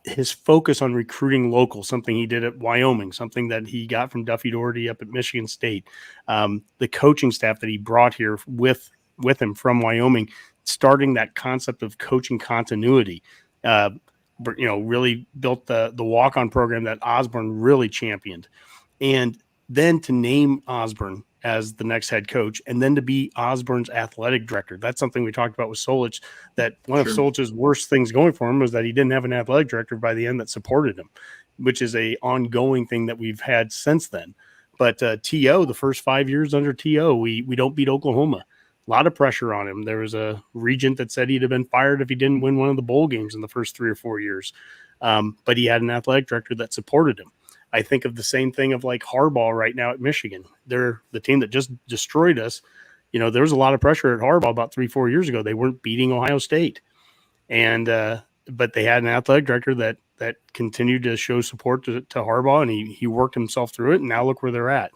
His focus on recruiting local, something he did at Wyoming, something that he got from Duffy Doherty up at Michigan State, the coaching staff that he brought here with him from Wyoming, starting that concept of coaching continuity, really built the walk-on program that Osborne really championed. And then to name Osborne as the next head coach, and then to be Osborne's athletic director. That's something we talked about with Solich, that one of Solich's worst things going for him was that he didn't have an athletic director by the end that supported him, which is a ongoing thing that we've had since then. But T.O., the first 5 years under T.O., we don't beat Oklahoma. A lot of pressure on him. There was a regent that said he'd have been fired if he didn't win one of the bowl games in the first 3 or 4 years. But he had an athletic director that supported him. I think of the same thing of like Harbaugh right now at Michigan. They're the team that just destroyed us. There was a lot of pressure at Harbaugh about 3-4 years ago. They weren't beating Ohio State. And but they had an athletic director that continued to show support to Harbaugh, and he worked himself through it. And now look where they're at.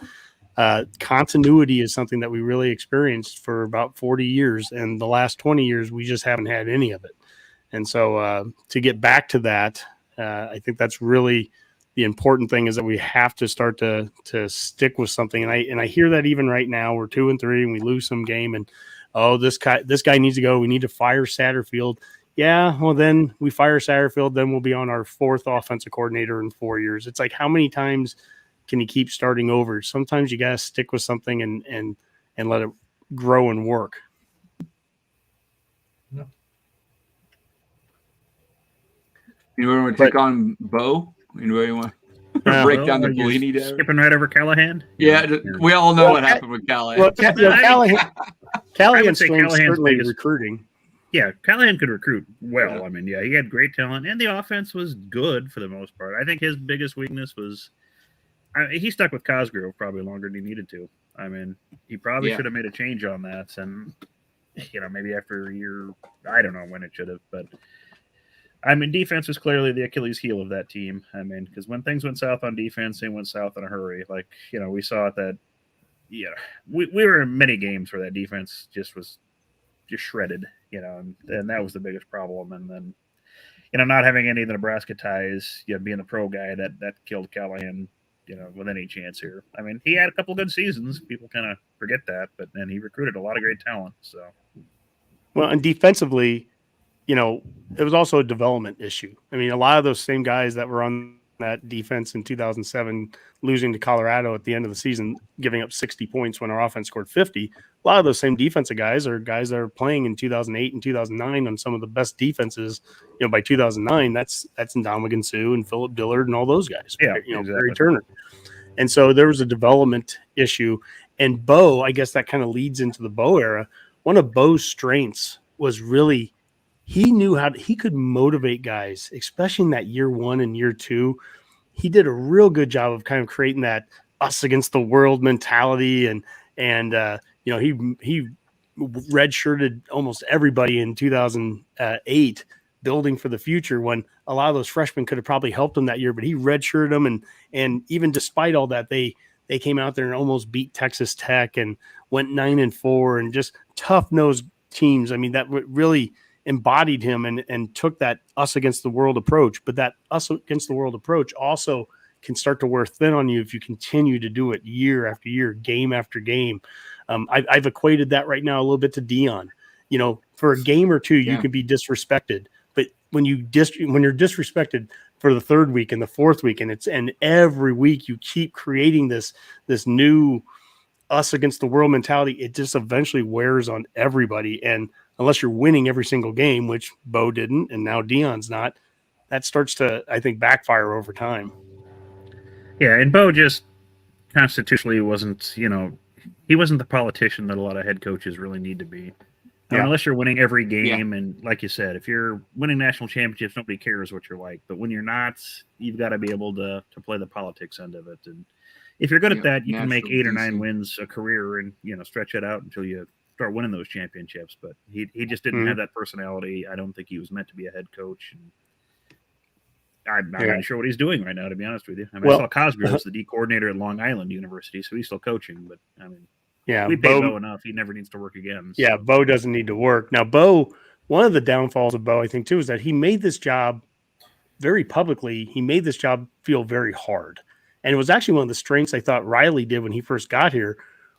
Continuity is something that we really experienced for about 40 years. And the last 20 years, we just haven't had any of it. And so to get back to that, I think that's really the important thing, is that we have to start to stick with something. And I hear that even right now, we're 2-3 and we lose some game, and this guy needs to go. We need to fire Satterfield. Yeah, well then we fire Satterfield, then we'll be on our 4th offensive coordinator in 4 years. It's like, how many times can you keep starting over? Sometimes you gotta stick with something and let it grow and work. Anybody want to take on Bo? Anybody want to break down the Bellini there? Skipping right over Callahan? Yeah, we all know what happened with Callahan. Well, Callahan's certainly biggest recruiting. Yeah, Callahan could recruit well. Yeah. I mean, he had great talent, and the offense was good for the most part. I think his biggest weakness was he stuck with Cosgrove probably longer than he needed to. I mean, he probably should have made a change on that, and maybe after a year, I don't know when it should have, but I mean, defense was clearly the Achilles heel of that team. I mean, because when things went south on defense, they went south in a hurry. Like, we saw it that, we were in many games where that defense just was just shredded, and that was the biggest problem. And then, not having any of the Nebraska ties, being the pro guy, that killed Callahan, with any chance here. I mean, he had a couple good seasons. People kind of forget that, but then he recruited a lot of great talent. So, well, and defensively, it was also a development issue. I mean, a lot of those same guys that were on that defense in 2007, losing to Colorado at the end of the season, giving up 60 points when our offense scored 50. A lot of those same defensive guys are guys that are playing in 2008 and 2009 on some of the best defenses. By 2009, that's Ndamukong Suh and Philip Dillard and all those guys. Yeah, exactly. Barry Turner. And so there was a development issue. And Bo, I guess that kind of leads into the Bo era. One of Bo's strengths was really he knew he could motivate guys, especially in that year one and year two. He did a real good job of kind of creating that us against the world mentality. And he redshirted almost everybody in 2008, building for the future, when a lot of those freshmen could have probably helped him that year, but he redshirted them. And even despite all that, they came out there and almost beat Texas Tech and went 9-4 and just tough-nosed teams. I mean, that really embodied him and took that us against the world approach. But that us against the world approach also can start to wear thin on you if you continue to do it year after year, game after game. I've equated that right now a little bit to Deion. For a game or two, you can be disrespected, but when you're disrespected for the third week and the fourth week, and every week you keep creating this new us against the world mentality, it just eventually wears on everybody. And unless you're winning every single game, which Bo didn't, and now Deion's not, that starts to, I think, backfire over time. Yeah, and Bo just constitutionally wasn't, he wasn't the politician that a lot of head coaches really need to be. Unless you're winning every game, and like you said, if you're winning national championships, nobody cares what you're like. But when you're not, you've got to be able to play the politics end of it. And if you're good at that, you can make 8 or 9 wins a career and, stretch it out until you start winning those championships. But he just didn't have that personality. I don't think he was meant to be a head coach. And I'm not even sure what he's doing right now, to be honest with you. I mean, I saw Cosgrove as the D coordinator at Long Island University, so he's still coaching. But, I mean, we paid Bo enough. He never needs to work again. So. Yeah, Bo doesn't need to work. Now, Bo, one of the downfalls of Bo, I think, too, is that he made this job very publicly. He made this job feel very hard. And it was actually one of the strengths I thought Riley did when he first got here.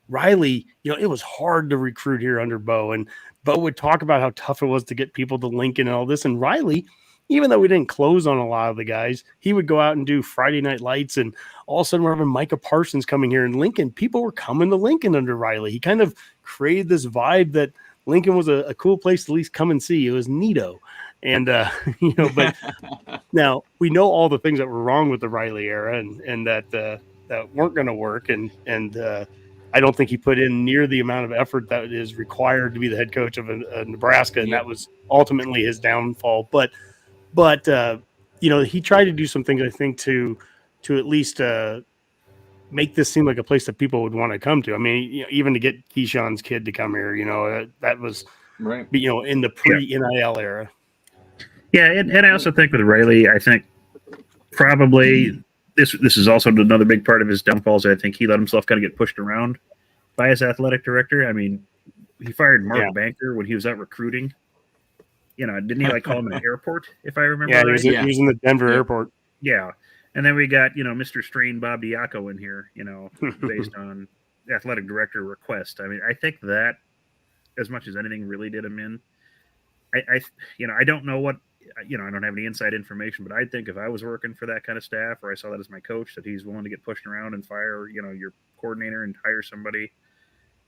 Riley, it was hard to recruit here under Bo. And Bo would talk about how tough it was to get people to Lincoln and all this. And Riley, even though we didn't close on a lot of the guys, he would go out and do Friday Night Lights. And all of a sudden we're having Micah Parsons coming here in Lincoln. People were coming to Lincoln under Riley. He kind of created this vibe that Lincoln was a cool place to at least come and see. It was neato. And, but now we know all the things that were wrong with the Riley era and that weren't going to work. And I don't think he put in near the amount of effort that is required to be the head coach of Nebraska. And that was ultimately his downfall. But he tried to do some things, I think, to at least make this seem like a place that people would want to come to. I mean, even to get Keyshawn's kid to come here, that was right. In the pre-NIL era. Yeah, and I also think with Riley, I think probably this is also another big part of his downfalls. I think he let himself kind of get pushed around by his athletic director. I mean, he fired Mark Banker when he was out recruiting. Didn't he call him an airport, if I remember right? He was in the Denver airport. Yeah. And then we got, Mr. Strain Bob Diaco in here, based on athletic director request. I mean, I think that as much as anything really did him in. I don't know what, I don't have any inside information, but I'd think if I was working for that kind of staff or I saw that as my coach, that he's willing to get pushed around and fire, your coordinator and hire somebody.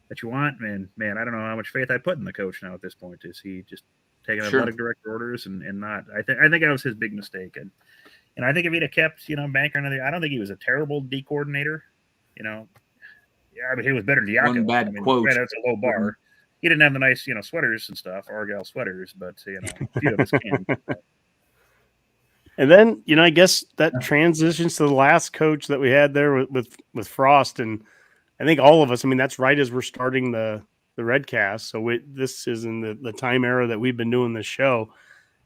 that you want. And man, I don't know how much faith I put in the coach now at this point. Is he just taking Sure. athletic director orders and not? I think that was his big mistake. And I think if he'd have kept, Banker another, I don't think he was a terrible D coordinator. Yeah, I mean, he was better than Diaco. One bad quote. Right, that's a low bar. He didn't have the nice, sweaters and stuff, Argyle sweaters, but a few of us can. And then, I guess that transitions to the last coach that we had there with Frost. And I think all of us, that's right as we're starting the Redcast. So this is in the time era that we've been doing this show.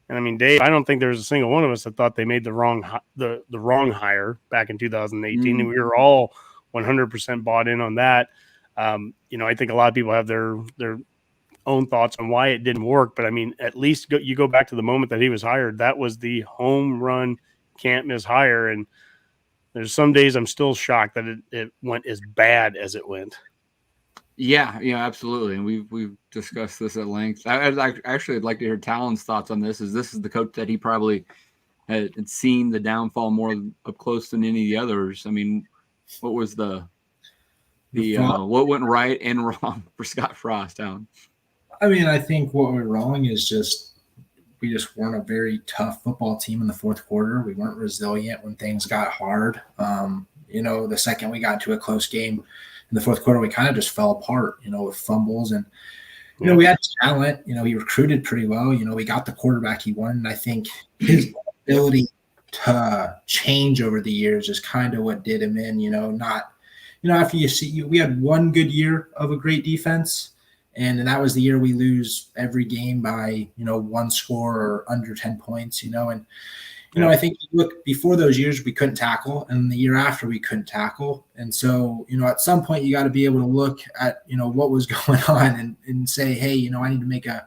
And Dave, I don't think there's a single one of us that thought they made the wrong hire back in 2018. And we were all 100% bought in on that. I think a lot of people have their own thoughts on why it didn't work, but at least you go back to the moment that he was hired. That was the home run, can't miss hire. And there's some days I'm still shocked that it went as bad as it went. Yeah, absolutely. And we've discussed this at length. I'd like to hear Talon's thoughts on this. This is the coach that he probably had seen the downfall more up close than any of the others. What was the what went right and wrong for Scott Frost, Alan? I think what went wrong is we just weren't a very tough football team in the fourth quarter. We weren't resilient when things got hard. The second we got into a close game in the fourth quarter, we kind of just fell apart, with fumbles. And, we had talent. He recruited pretty well. We got the quarterback he wanted. And I think his ability to change over the years is kind of what did him in, after we had one good year of a great defense. And that was the year we lose every game by, one score or under 10 points, and, I think look, before those years, we couldn't tackle. And the year after, we couldn't tackle. And so, at some point, you got to be able to look at, what was going on and say, hey, I need to make a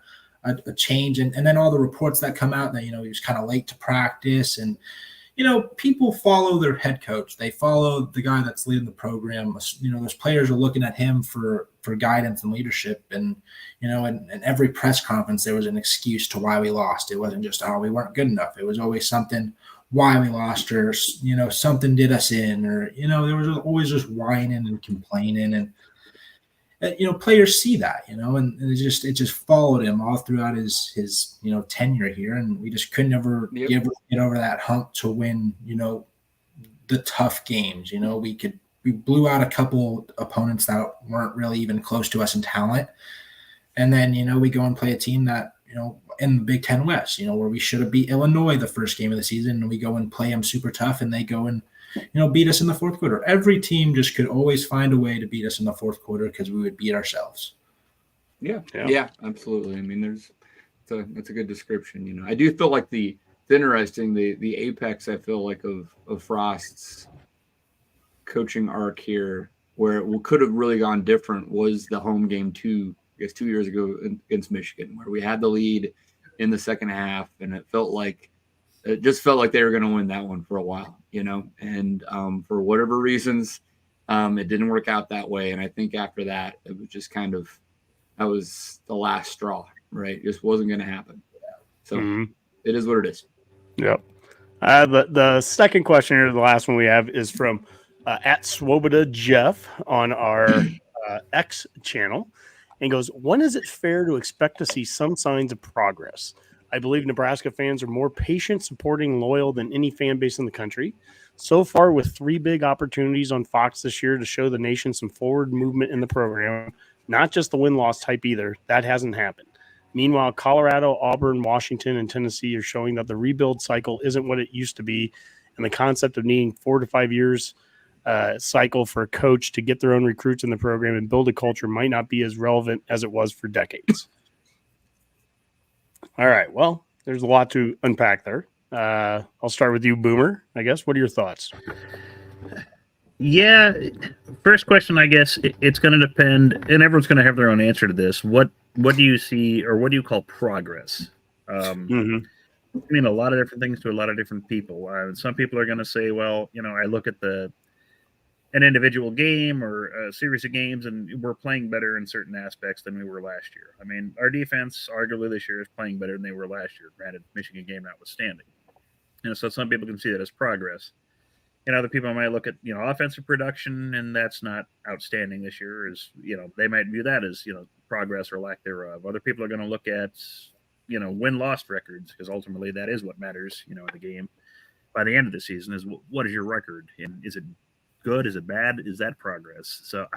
change. And then all the reports that come out that, he was kind of late to practice. And, people follow their head coach. They follow the guy that's leading the program. Those players are looking at him for guidance and leadership. And, in every press conference, there was an excuse to why we lost. It wasn't just, we weren't good enough. It was always something why we lost, or, something did us in, or, there was always just whining and complaining. And, players see that, and it just followed him all throughout his tenure here. And we just could never get over that hump to win, the tough games. We blew out a couple opponents that weren't really even close to us in talent. And then, we go and play a team that, in the Big Ten West, where we should have beat Illinois the first game of the season, and we go and play them super tough, and they go and beat us in the fourth quarter. Every team just could always find a way to beat us in the fourth quarter because we would beat ourselves. Yeah, absolutely. That's a good description. I do feel like it's interesting, the apex, I feel like, of Frost's coaching arc here, where it could have really gone different, was the home game 2 years ago against Michigan, where we had the lead in the second half, and it just felt like they were going to win that one for a while, and for whatever reasons, it didn't work out that way. And I think after that, it was just that was the last straw, right? It just wasn't going to happen. So It is what it is. Yep. The second question here, the last one we have, is from at Swoboda Jeff on our X channel. And goes, when is it fair to expect to see some signs of progress? I believe Nebraska fans are more patient, supporting, loyal than any fan base in the country. So far, with 3 big opportunities on Fox this year to show the nation some forward movement in the program, not just the win-loss type either, that hasn't happened. Meanwhile, Colorado, Auburn, Washington, and Tennessee are showing that the rebuild cycle isn't what it used to be, and the concept of needing 4 to 5 years cycle for a coach to get their own recruits in the program and build a culture might not be as relevant as it was for decades. All right. Well, there's a lot to unpack there. I'll start with you, Boomer, I guess. What are your thoughts? Yeah. First question, I guess it's going to depend, and everyone's going to have their own answer to this. What do you see, or what do you call progress? I mean, a lot of different things to a lot of different people. Some people are going to say, well, I look at an individual game or a series of games, and we're playing better in certain aspects than we were last year. I mean, our defense, arguably this year, is playing better than they were last year, granted, Michigan game notwithstanding. So some people can see that as progress. And other people might look at, offensive production, and that's not outstanding this year. They might view that as, progress or lack thereof. Other people are going to look at, win-loss records, because ultimately that is what matters, in the game. By the end of the season is what is your record? And is it good? Is it bad? Is that progress? So,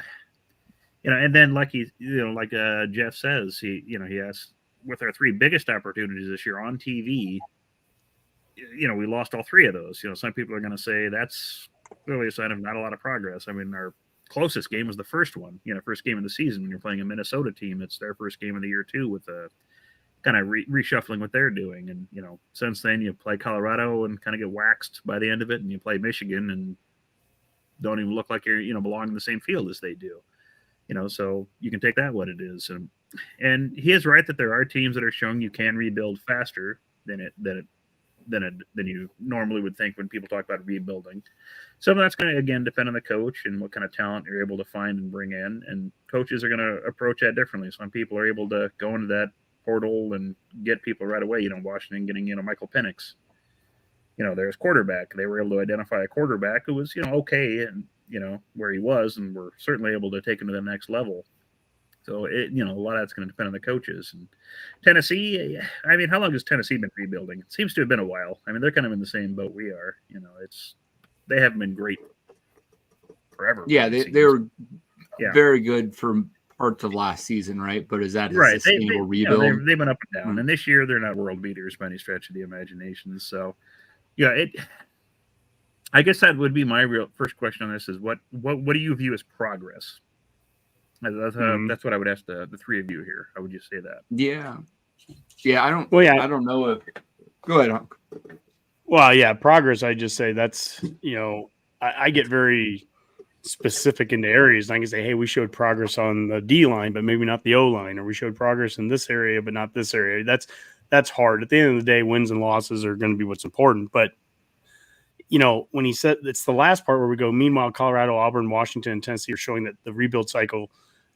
and then like Jeff says, he asks, with our 3 biggest opportunities this year on TV, we lost all 3 of those. Some people are going to say that's really a sign of not a lot of progress. I mean, our closest game was the first one, first game of the season. When you're playing a Minnesota team, it's their first game of the year too, with a kind of reshuffling what they're doing. And, since then you play Colorado and kind of get waxed by the end of it, and you play Michigan and don't even look like you're, belong in the same field as they do. So you can take that what it is. And he is right that there are teams that are showing you can rebuild faster than you normally would think when people talk about rebuilding. Some of that's going to, again, depend on the coach and what kind of talent you're able to find and bring in. And coaches are going to approach that differently. Some people are able to go into that portal and get people right away. Washington getting, Michael Penix. There's quarterback. They were able to identify a quarterback who was, okay, and, where he was, and were certainly able to take him to the next level. So, a lot of that's going to depend on the coaches. And Tennessee, I mean, how long has Tennessee been rebuilding? It seems to have been a while. I mean, they're kind of in the same boat we are. They haven't been great forever. Yeah, they were very good for parts of last season, right? But is that a sustainable rebuild? They've been up and down. And this year, they're not world beaters by any stretch of the imagination. So, I guess that would be my real first question on this is what do you view as progress? That's what I would ask the 3 of you here. How would you say that? Yeah. I don't know if. Go ahead, Hunk. Well, yeah, progress. I just say that's I get very specific into areas. I can say, hey, we showed progress on the D line, but maybe not the O line, or we showed progress in this area, but not this area. That's hard. At the end of the day, wins and losses are going to be what's important. But when he said it's the last part where we go, meanwhile, Colorado, Auburn, Washington, and Tennessee are showing that the rebuild cycle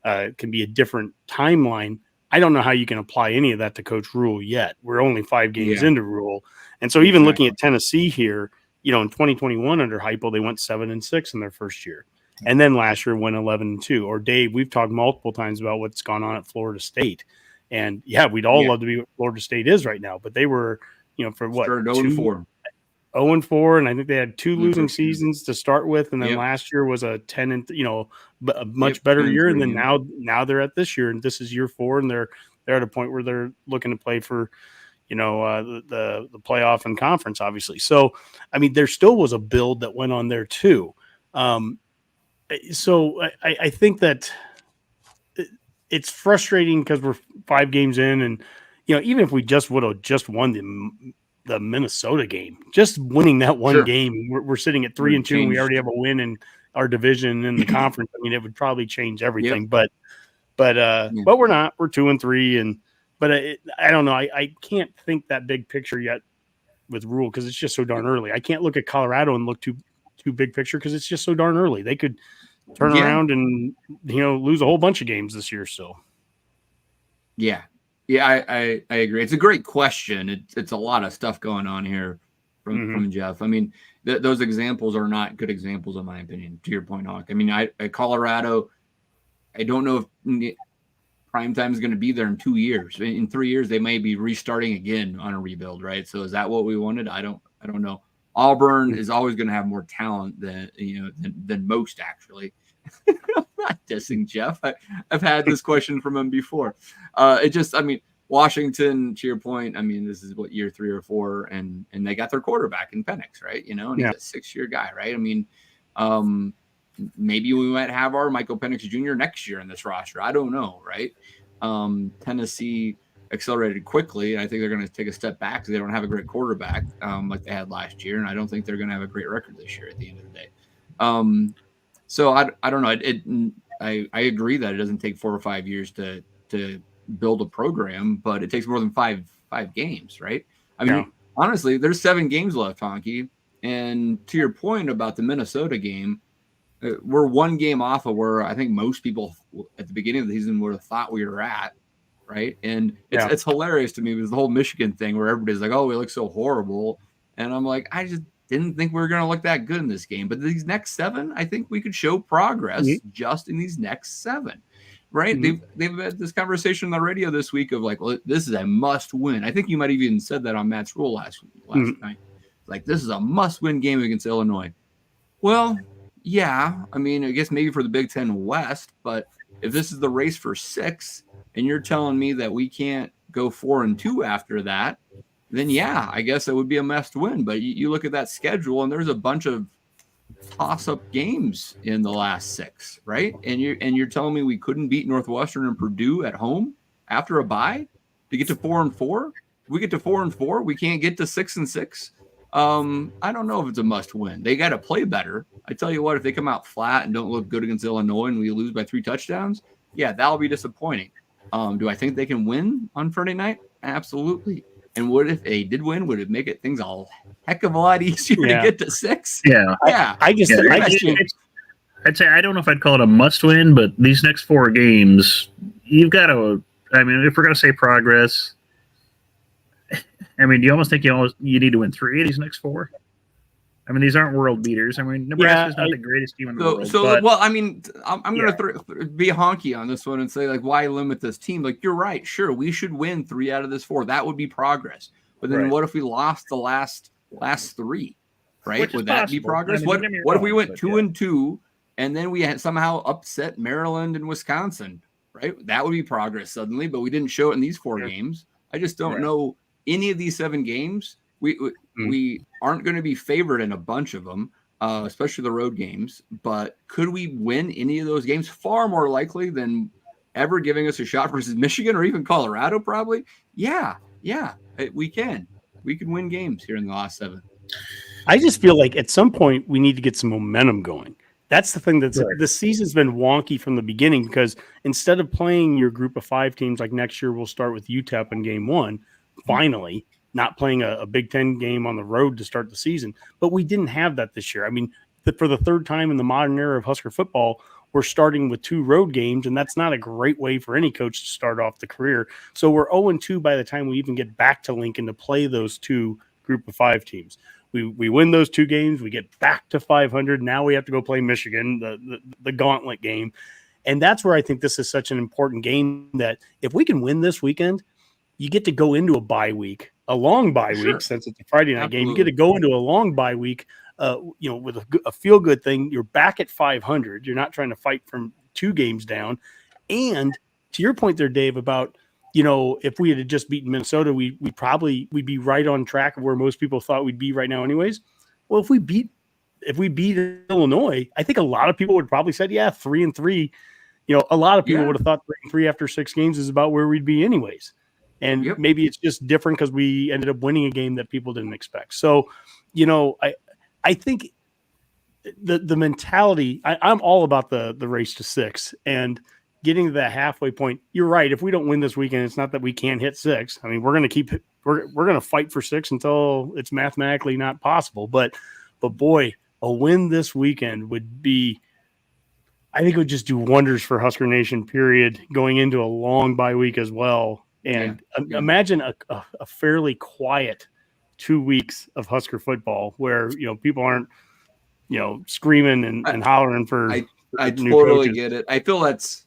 can be a different timeline. I don't know how you can apply any of that to Coach Rule yet. We're only 5 games into Rule. And so even looking at Tennessee here, in 2021 under Heupel, they went 7-6 in their first year. And then last year went 11-2. Or Dave, we've talked multiple times about what's gone on at Florida State. And we'd all love to be what Florida State is right now, but they were, for what? 0-4. 0-4, and I think they had 2 losing seasons to start with, and then last year was a 10 a much better year, and then now they're at this year, and this is year 4, and they're at a point where they're looking to play for the playoff and conference, obviously. So I mean, there still was a build that went on there too. So I think that it's frustrating because we're 5 games in, and even if we just would have just won the Minnesota game, just winning that one game, we're sitting at 3-2, and we already have a win in our division in the conference. I mean, it would probably change everything, but we're not. We're 2-3, but I don't know. I can't think that big picture yet with Rule because it's just so darn early. I can't look at Colorado and look too big picture because it's just so darn early. They could turn around and lose a whole bunch of games this year. So, yeah, I agree. It's a great question. It's a lot of stuff going on here from Jeff. I mean, those examples are not good examples, in my opinion, to your point, Hawk. I mean, at Colorado, I don't know if prime time is going to be there in 2 years. In 3 years, they may be restarting again on a rebuild, right? So is that what we wanted? I don't know. Auburn is always going to have more talent than most, actually. I'm not dissing Jeff. I've had this question from him before. Washington, to your point, I mean, this is what, year 3 or 4, and they got their quarterback in Penix, right? And he's a 6-year guy, right? I mean, maybe we might have our Michael Penix Jr. next year in this roster. I don't know, right? Tennessee accelerated quickly, and I think they're going to take a step back because they don't have a great quarterback like they had last year, and I don't think they're going to have a great record this year at the end of the day. So I don't know. I agree that it doesn't take 4 or 5 years to build a program, but it takes more than five games, right? I mean, honestly, there's 7 games left, Honky. And to your point about the Minnesota game, we're 1 game off of where I think most people at the beginning of the season would have thought we were at, right? And it's hilarious to me with the whole Michigan thing where everybody's like, oh, we look so horrible. And I'm like, didn't think we were going to look that good in this game. But these next 7, I think we could show progress just in these next 7. Right? They've had this conversation on the radio this week of like, well, this is a must win. I think you might have even said that on Matt's Rule last night. Like, this is a must win game against Illinois. Well, yeah. I mean, I guess maybe for the Big Ten West, but if this is the race for 6 and you're telling me that we can't go 4-2 after that, then yeah, I guess it would be a must win. But you look at that schedule and there's a bunch of toss-up games in the last 6, right? And you're telling me we couldn't beat Northwestern and Purdue at home after a bye to get to 4-4? If we get to 4-4, we can't get to 6-6. I don't know if it's a must-win. They got to play better. I tell you what, if they come out flat and don't look good against Illinois and we lose by 3 touchdowns, yeah, that'll be disappointing. Do I think they can win on Friday night? Absolutely. And what if they did win? Would it make things a heck of a lot easier to get to 6? Yeah. I'd say I don't know if I'd call it a must win, but these next 4 games, you've got to. I mean, if we're going to say progress, I mean, do you almost think you need to win 3 of these next 4? I mean, these aren't world beaters. I mean, Nebraska's not the greatest team in the world. Well, I mean, I'm going to be honky on this one and say, like, why limit this team? Like, you're right. Sure, we should win 3 out of this 4. That would be progress. But then what if we lost the last 3? Right? Would that be progress? I mean, what if we went 2-2 and then we had somehow upset Maryland and Wisconsin? Right? That would be progress suddenly, but we didn't show it in these 4 games. I just don't know any of these 7 games. We aren't going to be favored in a bunch of them, especially the road games. But could we win any of those games? Far more likely than ever giving us a shot versus Michigan or even Colorado, probably. Yeah, we can. We can win games here in the last 7. I just feel like at some point we need to get some momentum going. That's the thing. The season's been wonky from the beginning because instead of playing your group of 5 teams like next year, we'll start with UTEP in game 1. Finally. Not playing a Big Ten game on the road to start the season. But we didn't have that this year. I mean, for the 3rd time in the modern era of Husker football, we're starting with 2 road games, and that's not a great way for any coach to start off the career. So we're 0-2 by the time we even get back to Lincoln to play those 2 group of 5 teams. We win those 2 games. We get back to 500. Now we have to go play Michigan, the gauntlet game. And that's where I think this is such an important game that if we can win this weekend, you get to go into a bye week. A long bye week, since it's a Friday night game, you get to go into a long bye week, with a feel good thing. You're back at 500. You're not trying to fight from 2 games down. And to your point there, Dave, about, if we had just beaten Minnesota, we'd be right on track of where most people thought we'd be right now anyways. Well, if we beat Illinois, I think a lot of people would probably said, 3-3. A lot of people would have thought 3-3 after 6 games is about where we'd be anyways. And maybe it's just different because we ended up winning a game that people didn't expect. So, I think the mentality, I'm all about the race to 6 and getting to that halfway point. You're right. If we don't win this weekend, it's not that we can't hit 6. I mean, we're going to fight for 6 until it's mathematically not possible. But boy, a win this weekend would be, I think it would just do wonders for Husker Nation, period, going into a long bye week as well. And imagine a fairly quiet 2 weeks of Husker football where, people aren't, screaming and hollering for I new totally coaches. get it. I feel that's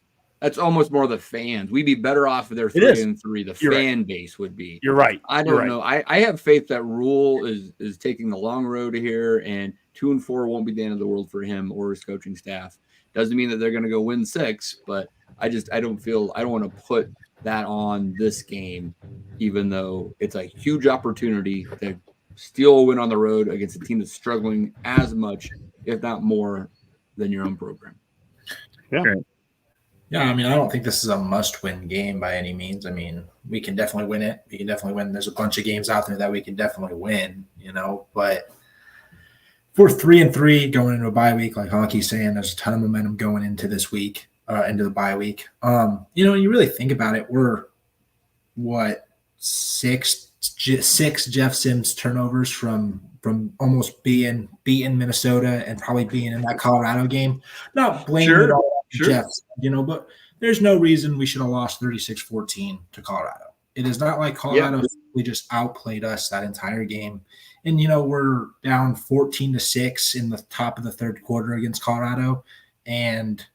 almost more the fans. We'd be better off if they're 3-3. The fan base would be. You're right. I don't know. I have faith that Rule is taking the long road here, and 2-4 won't be the end of the world for him or his coaching staff. Doesn't mean that they're going to go win 6, but I don't want to put that on this game, even though it's a huge opportunity to steal a win on the road against a team that's struggling as much, if not more, than your own program. Yeah, I mean, I don't think this is a must-win game by any means. I mean, we can definitely win it. We can definitely win. There's a bunch of games out there that we can definitely win, but if we're 3-3 going into a bye week, like Honky's saying, there's a ton of momentum going into this week. Into the bye week. You really think about it, we're six Jeff Sims turnovers from almost being beaten Minnesota and probably being in that Colorado game. Not blaming it all on Jeff, but there's no reason we should have lost 36-14 to Colorado. It is not like Colorado we just outplayed us that entire game. And, we're down 14-6 in the top of the third quarter against Colorado. And,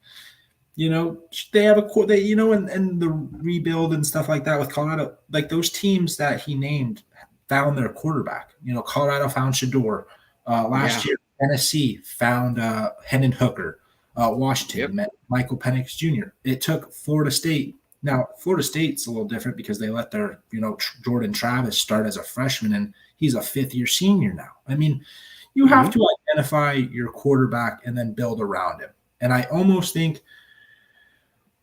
they have and the rebuild and stuff like that with Colorado, like those teams that he named found their quarterback. Colorado found Shador. Last year, Tennessee found Hendon Hooker. Washington met Michael Penix Jr. It took Florida State. Now, Florida State's a little different because they let their, Jordan Travis start as a freshman, and he's a fifth-year senior now. I mean, you have to identify your quarterback and then build around him. And I almost think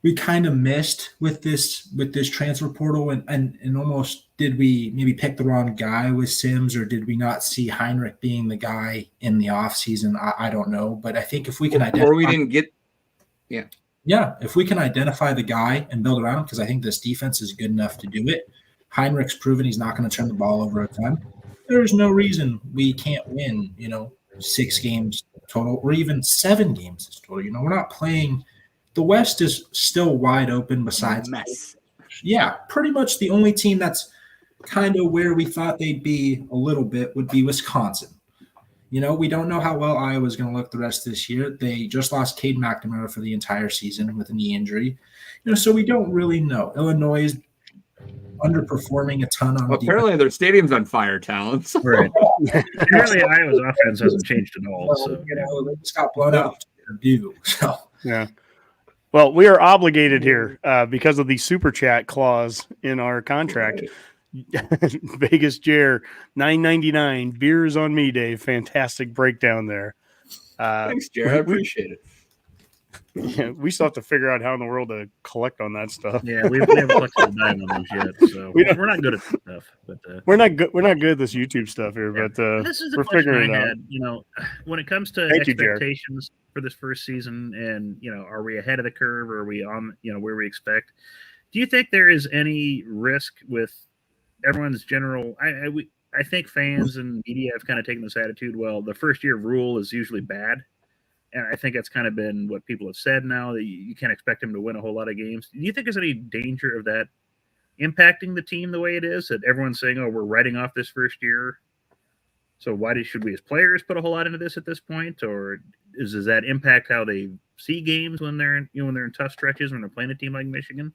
we kind of missed with this transfer portal and almost did we maybe pick the wrong guy with Sims, or did we not see Heinrich being the guy in the offseason? I don't know. But I think if we can identify – or we didn't get – Yeah, if we can identify the guy and build around him, because I think this defense is good enough to do it. Heinrich's proven he's not going to turn the ball over a ton. There's no reason we can't win, 6 games total or even 7 games total. We're not playing – the West is still wide open besides – Yeah, pretty much the only team that's kind of where we thought they'd be a little bit would be Wisconsin. We don't know how well Iowa's going to look the rest of this year. They just lost Cade McNamara for the entire season with a knee injury. So we don't really know. Illinois is underperforming a ton on apparently their stadium's on fire, talent. So. Right. Apparently Iowa's offense hasn't changed at all. So. They just got blown out. So. Yeah. Well, we are obligated here because of the super chat clause in our contract. Vegas Jer, $9.99. Beers on me, Dave. Fantastic breakdown there. Thanks, Jer. I appreciate it. Yeah, we still have to figure out how in the world to collect on that stuff. Yeah, we haven't collected a dime on those yet, so we're not good at that stuff. But we're not good. We're not good at this YouTube stuff here, but this is we're figuring it out. When it comes to expectations for this first season, and are we ahead of the curve, or are we on where we expect? Do you think there is any risk with everyone's general? I think fans and media have kind of taken this attitude. Well, the first year of Rule is usually bad. And I think that's kind of been what people have said now, that you can't expect him to win a whole lot of games. Do you think there's any danger of that impacting the team the way it is, that everyone's saying, oh, we're writing off this first year, so should we as players put a whole lot into this at this point? Or does that impact how they see games when they're in, when they're in tough stretches, when they're playing a team like Michigan?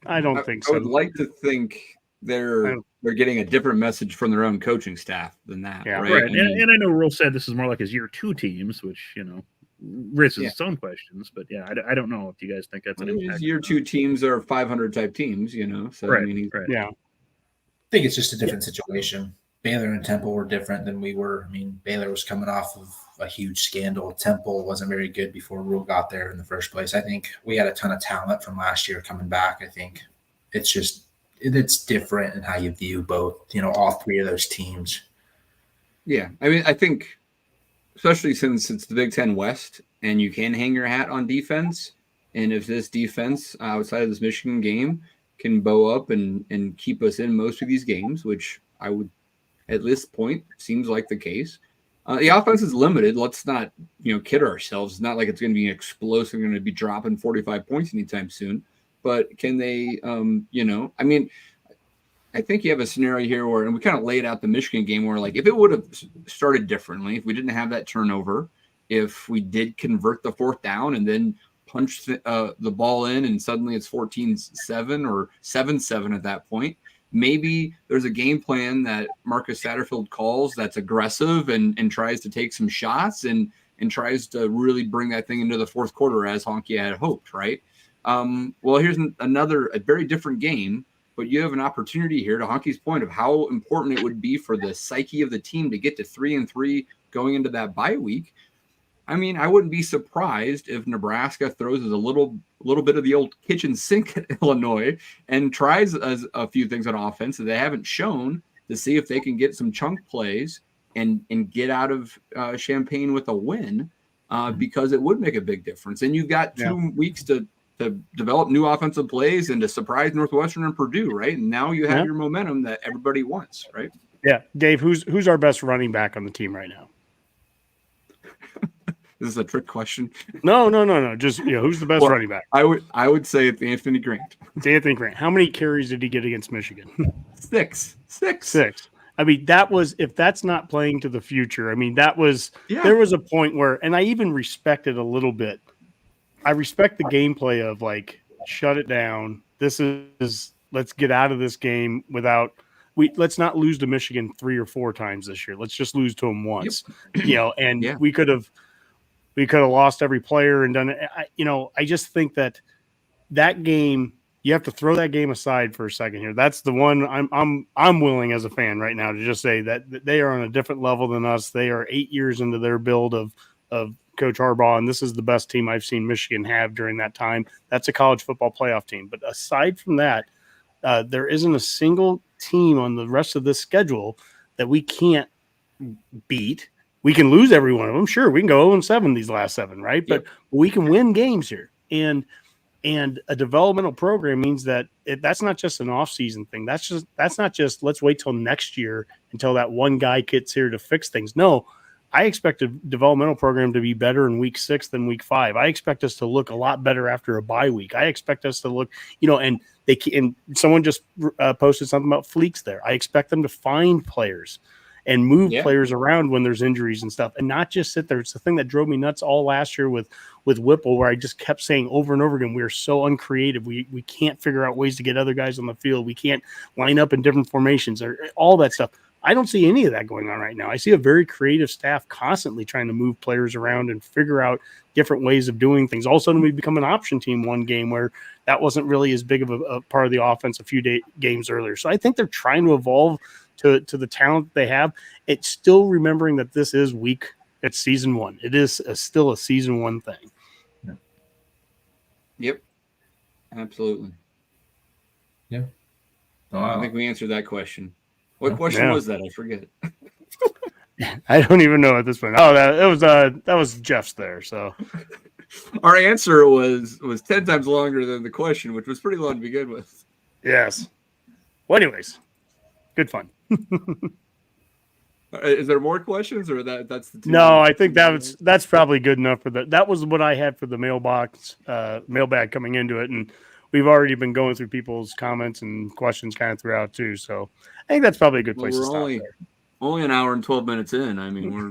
I don't think so. I would like to think they're getting a different message from their own coaching staff than that. Yeah. Right. And I know Rule said this is more like his year 2 teams, which, raises its own questions, but I don't know if you guys think that's an impact. Year 2 teams are 500 type teams, so right, I mean, yeah. I think it's just a different situation. Baylor and Temple were different than we were. I mean, Baylor was coming off of a huge scandal. Temple wasn't very good before Rule got there in the first place. I think we had a ton of talent from last year coming back. I think it's different in how you view both, all 3 of those teams. Yeah. I mean, I think especially since it's the Big Ten West and you can hang your hat on defense. And if this defense outside of this Michigan game can bow up and keep us in most of these games, which I would at this point seems like the case. The offense is limited. Let's not, kid ourselves. It's not like it's going to be explosive. We're going to be dropping 45 points anytime soon. But can they, I think you have a scenario here where, and we kind of laid out the Michigan game where, like, if it would have started differently, if we didn't have that turnover, if we did convert the 4th down and then punch the ball in and suddenly it's 14-7 or 7-7 at that point, maybe there's a game plan that Marcus Satterfield calls that's aggressive and tries to take some shots and tries to really bring that thing into the 4th quarter as Honky had hoped, right? Well, here's a very different game. But you have an opportunity here, to Honky's point, of how important it would be for the psyche of the team to get to 3-3 going into that bye week. I mean, I wouldn't be surprised if Nebraska throws a little bit of the old kitchen sink at Illinois and tries a few things on offense that they haven't shown, to see if they can get some chunk plays and get out of Champaign with a win, because it would make a big difference. And you've got 2 weeks to develop new offensive plays and to surprise Northwestern and Purdue, right? And now you have your momentum that everybody wants, right? Yeah. Dave, who's our best running back on the team right now? This is a trick question. No. Just who's the best Well, running back? I would say it's Anthony Grant. It's Anthony Grant. How many carries did he get against Michigan? Six. I mean, that was, if that's not playing to the future, I mean, that was, there was a point where, and I even respected a little bit. I respect the gameplay of like, shut it down. This is, let's get out of this game without, let's not lose to Michigan 3 or 4 times this year. Let's just lose to them once, and we could have lost every player and done it. I just think that game, you have to throw that game aside for a second here. That's the one I'm willing as a fan right now to just say that they are on a different level than us. They are 8 years into their build of Coach Harbaugh, and this is the best team I've seen Michigan have during that time. That's a college football playoff team. But aside from that, there isn't a single team on the rest of this schedule that we can't beat. We can lose every one of them. Sure, we can go 0-7 these last 7, right? But we can win games here. And a developmental program means that that's not just an off-season thing. That's not just let's wait till next year until that one guy gets here to fix things. No, I expect a developmental program to be better in week 6 than week 5. I expect us to look a lot better after a bye week. I expect us to look, and someone just posted something about Fleeks there. I expect them to find players and move players around when there's injuries and stuff, and not just sit there. It's the thing that drove me nuts all last year with Whipple, where I just kept saying over and over again, we are so uncreative. We can't figure out ways to get other guys on the field. We can't line up in different formations or all that stuff. I don't see any of that going on right now. I see a very creative staff constantly trying to move players around and figure out different ways of doing things. All of a sudden, we become an option team one game where that wasn't really as big of a part of the offense a few games earlier. So I think they're trying to evolve to the talent they have. It's still remembering that this is it's season 1. It is still a season 1 thing. Yep. Absolutely. Yeah. I think we answered that question. What question was that? I forget. I don't even know at this point. Oh, that was Jeff's there. So our answer was 10 times longer than the question, which was pretty long to begin with. Yes. Well, anyways, good fun. Is there more questions, or that's the two? No, I think that's probably good enough for that. That was what I had for the mailbag coming into it, and we've already been going through people's comments and questions kind of throughout too. So I think that's probably a good place to stop. Only an hour and 12 minutes in. I mean, we're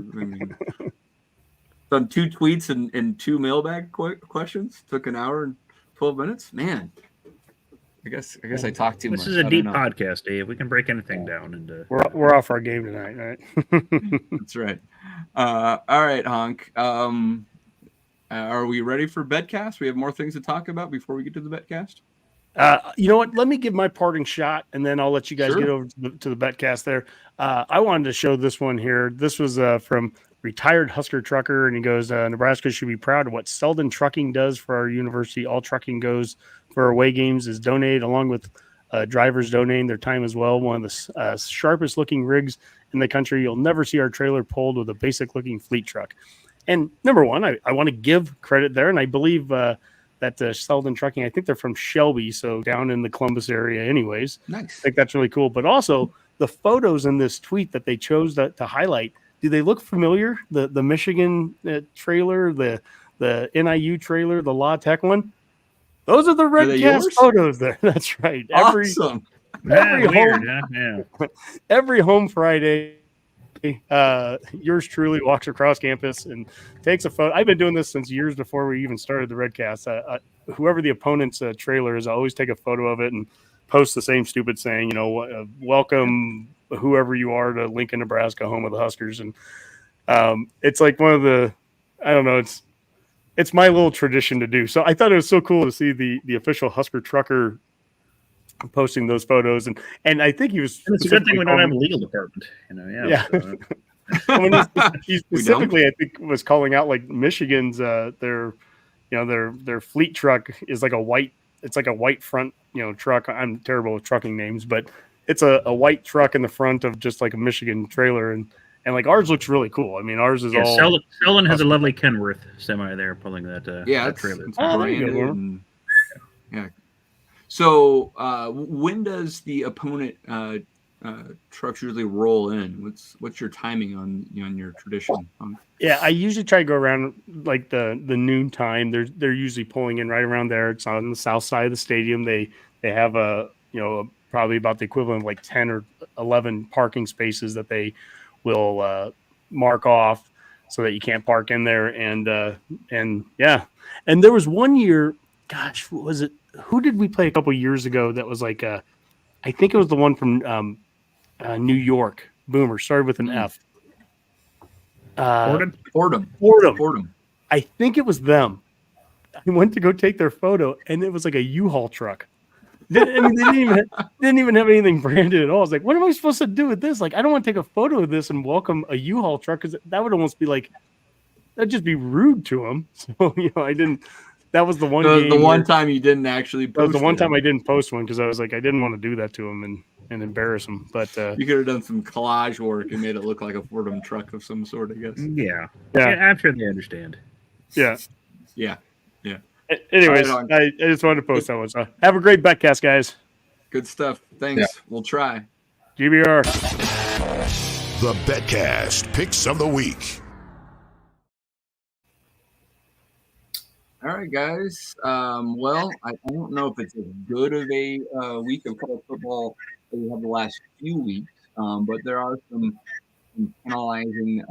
done 2 tweets and 2 mailbag questions. Took an hour and 12 minutes. Man, I guess I talked too much. This is a deep podcast, Dave. We can break anything down into. We're off our game tonight, right? That's right. All right, Honk. Are we ready for Betcast? We have more things to talk about before we get to the Betcast. You know what? Let me give my parting shot, and then I'll let you guys get over to the Betcast there. I wanted to show this one here. This was from retired Husker trucker, and he goes, Nebraska should be proud of what Selden Trucking does for our university. All trucking goes for away games is donated, along with drivers donating their time as well. One of the sharpest looking rigs in the country. You'll never see our trailer pulled with a basic looking fleet truck. And number one, I want to give credit there, and I believe that Selden Trucking, I think they're from Shelby, so down in the Columbus area anyways. Nice. I think that's really cool. But also, the photos in this tweet that they chose to highlight, do they look familiar? The Michigan trailer, the NIU trailer, the La Tech one? Those are the Redcast photos there. That's right. Awesome. Every home Friday, yours truly walks across campus and takes a photo. I've been doing this since years before we even started the Redcast. Whoever the opponent's trailer is, I always take a photo of it and post the same stupid saying, welcome whoever you are to Lincoln, Nebraska, home of the Huskers. And it's like one of the, I don't know, it's my little tradition to do. So I thought it was so cool to see the official Husker trucker posting those photos, and I think he was. And it's a good thing we don't have a legal department, Yeah. He specifically, I think, was calling out like Michigan's their fleet truck is like a white. It's like a white front, truck. I'm terrible with trucking names, but it's a white truck in the front of just like a Michigan trailer, and like ours looks really cool. I mean, ours is all. Selden has a lovely Kenworth semi there pulling that. That trailer. Yeah. So when does the opponent trucks usually roll in? What's your timing on your tradition? Yeah, I usually try to go around like the noon time. They're usually pulling in right around there. It's on the south side of the stadium. They have probably about the equivalent of like 10 or 11 parking spaces that they will mark off so that you can't park in there. And yeah, and there was one year, gosh, what was it? Who did we play a couple years ago that was like I think it was the one from New York. Boomer started with an F. Fordham. I think it was them. I went to go take their photo, and it was like a U-Haul truck. They didn't even have anything branded at all. I was like, what am I supposed to do with this? Like, I don't want to take a photo of this and welcome a U-Haul truck because that would almost be like, that'd just be rude to them. So, I didn't. That was the one game. The one time you didn't actually post. That was the one time I didn't post one because I was like, I didn't want to do that to him and embarrass him. But you could have done some collage work and made it look like a Fordham truck of some sort, I guess. Yeah. I'm sure they understand. Yeah. Right Anyways, on. I just wanted to post that one. So have a great Betcast, guys. Good stuff. Thanks. Yeah. We'll try. GBR. The Betcast Picks of the Week. All right, guys. Well, I don't know if it's as good of a week of college football as we have the last few weeks, but there are some penalizing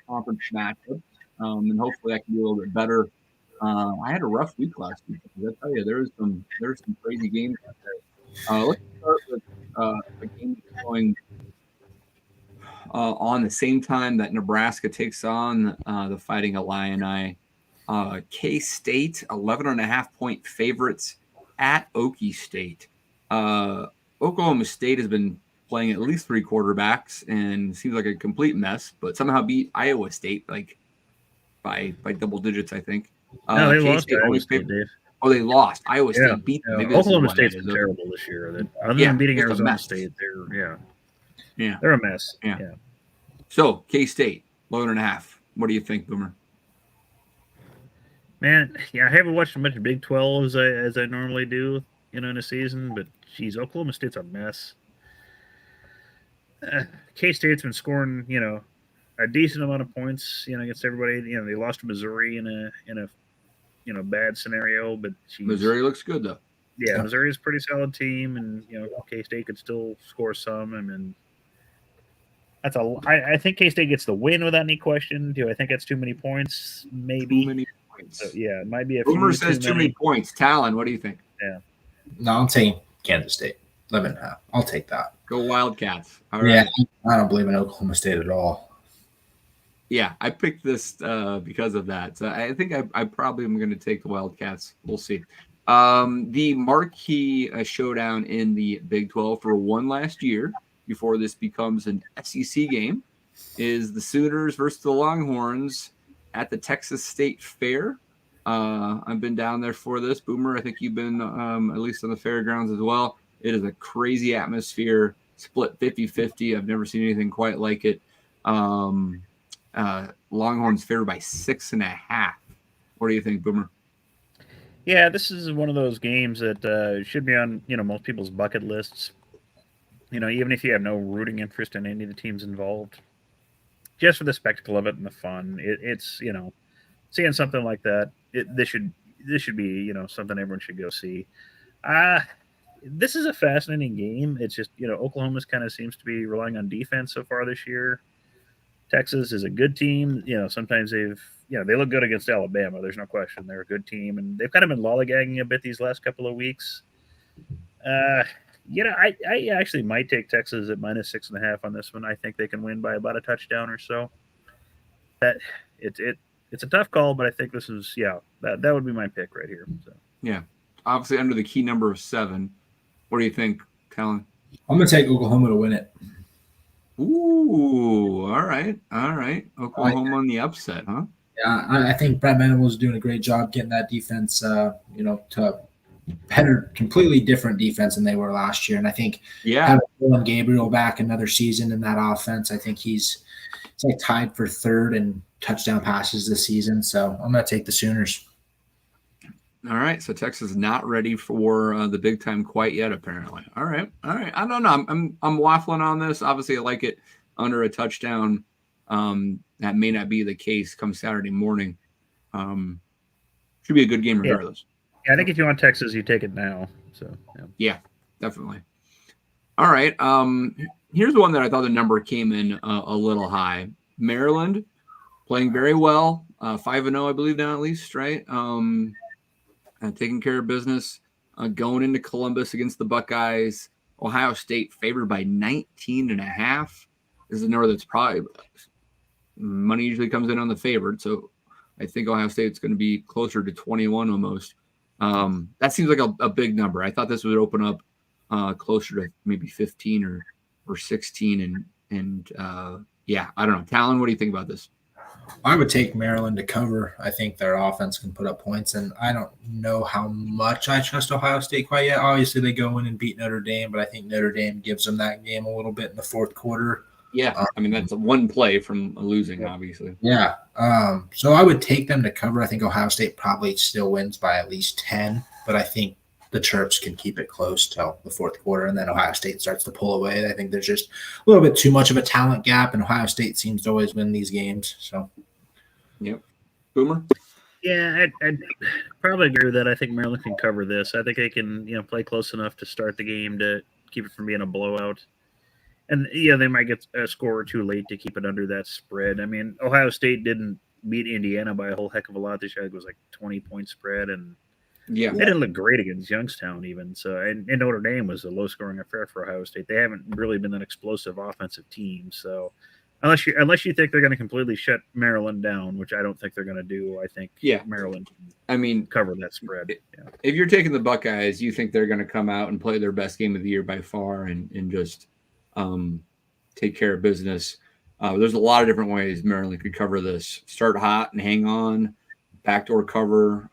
conference matchups, and hopefully that can be a little bit better. I had a rough week last week. I tell you, there was some crazy games out there. Let's start with a game going on the same time that Nebraska takes on the Fighting Illini. K-State, 11.5-point favorites at Okie State. Oklahoma State has been playing at least 3 quarterbacks and seems like a complete mess, but somehow beat Iowa State like by double digits, I think. No, they lost K-State Iowa State, Dave. Oh, they lost. Iowa State beat them. Maybe Oklahoma State's been terrible this year. Other than beating it's a Arizona mess. State, they're a mess. Yeah. Yeah. So K-State, 11.5. What do you think, Boomer? Man, I haven't watched as much Big 12 as I normally do, in a season, but geez, Oklahoma State's a mess. K-State's been scoring, a decent amount of points, against everybody. They lost to Missouri in a bad scenario, but geez. Missouri looks good though. Yeah, Missouri's a pretty solid team, and K-State could still score some. I mean, I think K-State gets the win without any question. Do I think that's too many points? Maybe. Too many points. So, yeah, it might be a Boomer few says too many points. Talon, what do you think? Yeah. No, I'm taking Kansas State. 11.5. I'll take that. Go Wildcats. All right. Yeah, I don't believe in Oklahoma State at all. Yeah, I picked this because of that. So I think I probably am going to take the Wildcats. We'll see. The marquee showdown in the Big 12 for one last year before this becomes an SEC game is the Sooners versus the Longhorns at the Texas State Fair. I've been down there for this. Boomer, I think you've been at least on the fairgrounds as well. It is a crazy atmosphere, split 50-50. I've never seen anything quite like it. Longhorns favored by 6.5. What do you think, Boomer? Yeah, this is one of those games that should be on most people's bucket lists. Even if you have no rooting interest in any of the teams involved, just for the spectacle of it and the fun, it's seeing something like that. This should be something everyone should go see. This is a fascinating game. It's just Oklahoma's kind of seems to be relying on defense so far this year. Texas is a good team. Sometimes they look good against Alabama. There's no question. They're a good team, and they've kind of been lollygagging a bit these last couple of weeks. I actually might take Texas at -6.5 on this one. I think they can win by about a touchdown or so. That it's a tough call, but I think this is that would be my pick right here. So. Yeah, obviously under the key number of 7. What do you think, Talon? I'm going to take Oklahoma to win it. Ooh, all right. Oklahoma on the upset, huh? Yeah, I think Brett Venables is doing a great job getting that defense, to better, completely different defense than they were last year. And I think having Dylan Gabriel back another season in that offense, I think he's like tied for 3rd in touchdown passes this season. So I'm going to take the Sooners. All right, so Texas is not ready for the big time quite yet, apparently. All right. I don't know. I'm waffling on this. Obviously, I like it under a touchdown. That may not be the case come Saturday morning. Should be a good game regardless. Yeah, I think if you want Texas, you take it now. So yeah, definitely. All right. Here's one that I thought the number came in a little high. Maryland playing very well, 5-0, I believe now at least, right? Taking care of business, going into Columbus against the Buckeyes. Ohio State favored by 19.5. This is a number that's probably money usually comes in on the favorite, so I think Ohio State's going to be closer to 21 almost. That seems like a big number. I thought this would open up closer to maybe 15 or 16, and yeah, I don't know. Talon, what do you think about this? I would take Maryland to cover. I think their offense can put up points, and I don't know how much I trust Ohio State quite yet. Obviously, they go in and beat Notre Dame, but I think Notre Dame gives them that game a little bit in the fourth quarter. Yeah, I mean, that's one play from losing, obviously. Yeah, so I would take them to cover. I think Ohio State probably still wins by at least 10, but I think the Terps can keep it close till the fourth quarter, and then Ohio State starts to pull away. I think there's just a little bit too much of a talent gap, and Ohio State seems to always win these games. So, yep. Boomer? Yeah, I'd probably agree with that. I think Maryland can cover this. I think they can, play close enough to start the game to keep it from being a blowout. And, they might get a score or two late to keep it under that spread. I mean, Ohio State didn't beat Indiana by a whole heck of a lot this year. It was like 20-point spread, and yeah, they didn't look great against Youngstown even. So, and Notre Dame was a low-scoring affair for Ohio State. They haven't really been an explosive offensive team. So, unless you think they're going to completely shut Maryland down, which I don't think they're going to do, I think Maryland can cover that spread. If you're taking the Buckeyes, you think they're going to come out and play their best game of the year by far and just take care of business. There's a lot of different ways Maryland could cover this. Start hot and hang on, backdoor cover,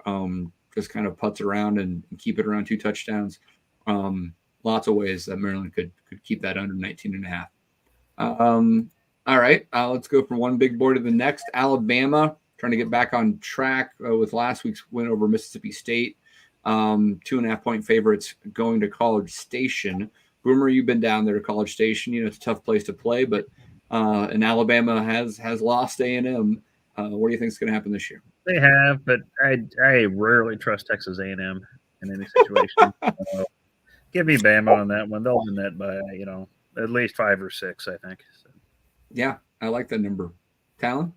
just kind of putts around and keep it around 2 touchdowns. Lots of ways that Maryland could keep that under 19.5. All right, let's go from one big boy to the next. Alabama trying to get back on track with last week's win over Mississippi State. 2.5-point favorites going to College Station. Boomer, you've been down there to College Station. It's a tough place to play, but and Alabama has lost A&M. What do you think is going to happen this year? They have, but I rarely trust Texas A&M in any situation. Give me Bama on that one. They'll win that by at least 5 or 6, I think. So. Yeah, I like that number. Talon?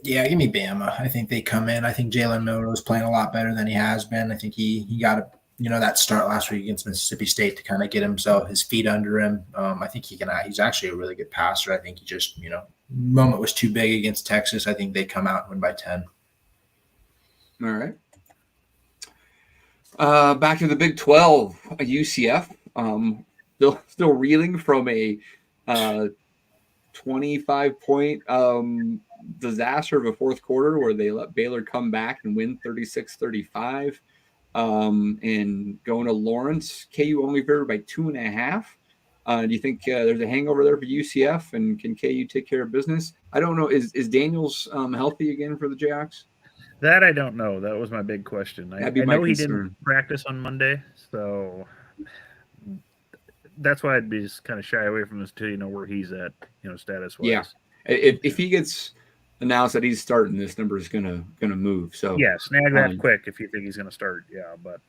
Yeah, give me Bama. I think they come in. I think Jalen Milroe is playing a lot better than he has been. I think he got that start last week against Mississippi State to kind of get his feet under him. I think he's actually a really good passer. I think he just, moment was too big against Texas. I think they come out and win by 10. All right. Back to the Big 12, UCF. Still reeling from a 25-point disaster of a fourth quarter where they let Baylor come back and win 36-35. And going to Lawrence, KU only favored by 2.5. Do you think there's a hangover there for UCF, and can KU take care of business? I don't know. Is Daniels healthy again for the Jayhawks? That I don't know. That was my big question. I know he didn't practice on Monday, so that's why I'd be just kind of shy away from this until where he's at, status-wise. Yeah. If he gets announced that he's starting, this number is gonna move. So yeah, snag that quick if you think he's gonna start. Yeah, but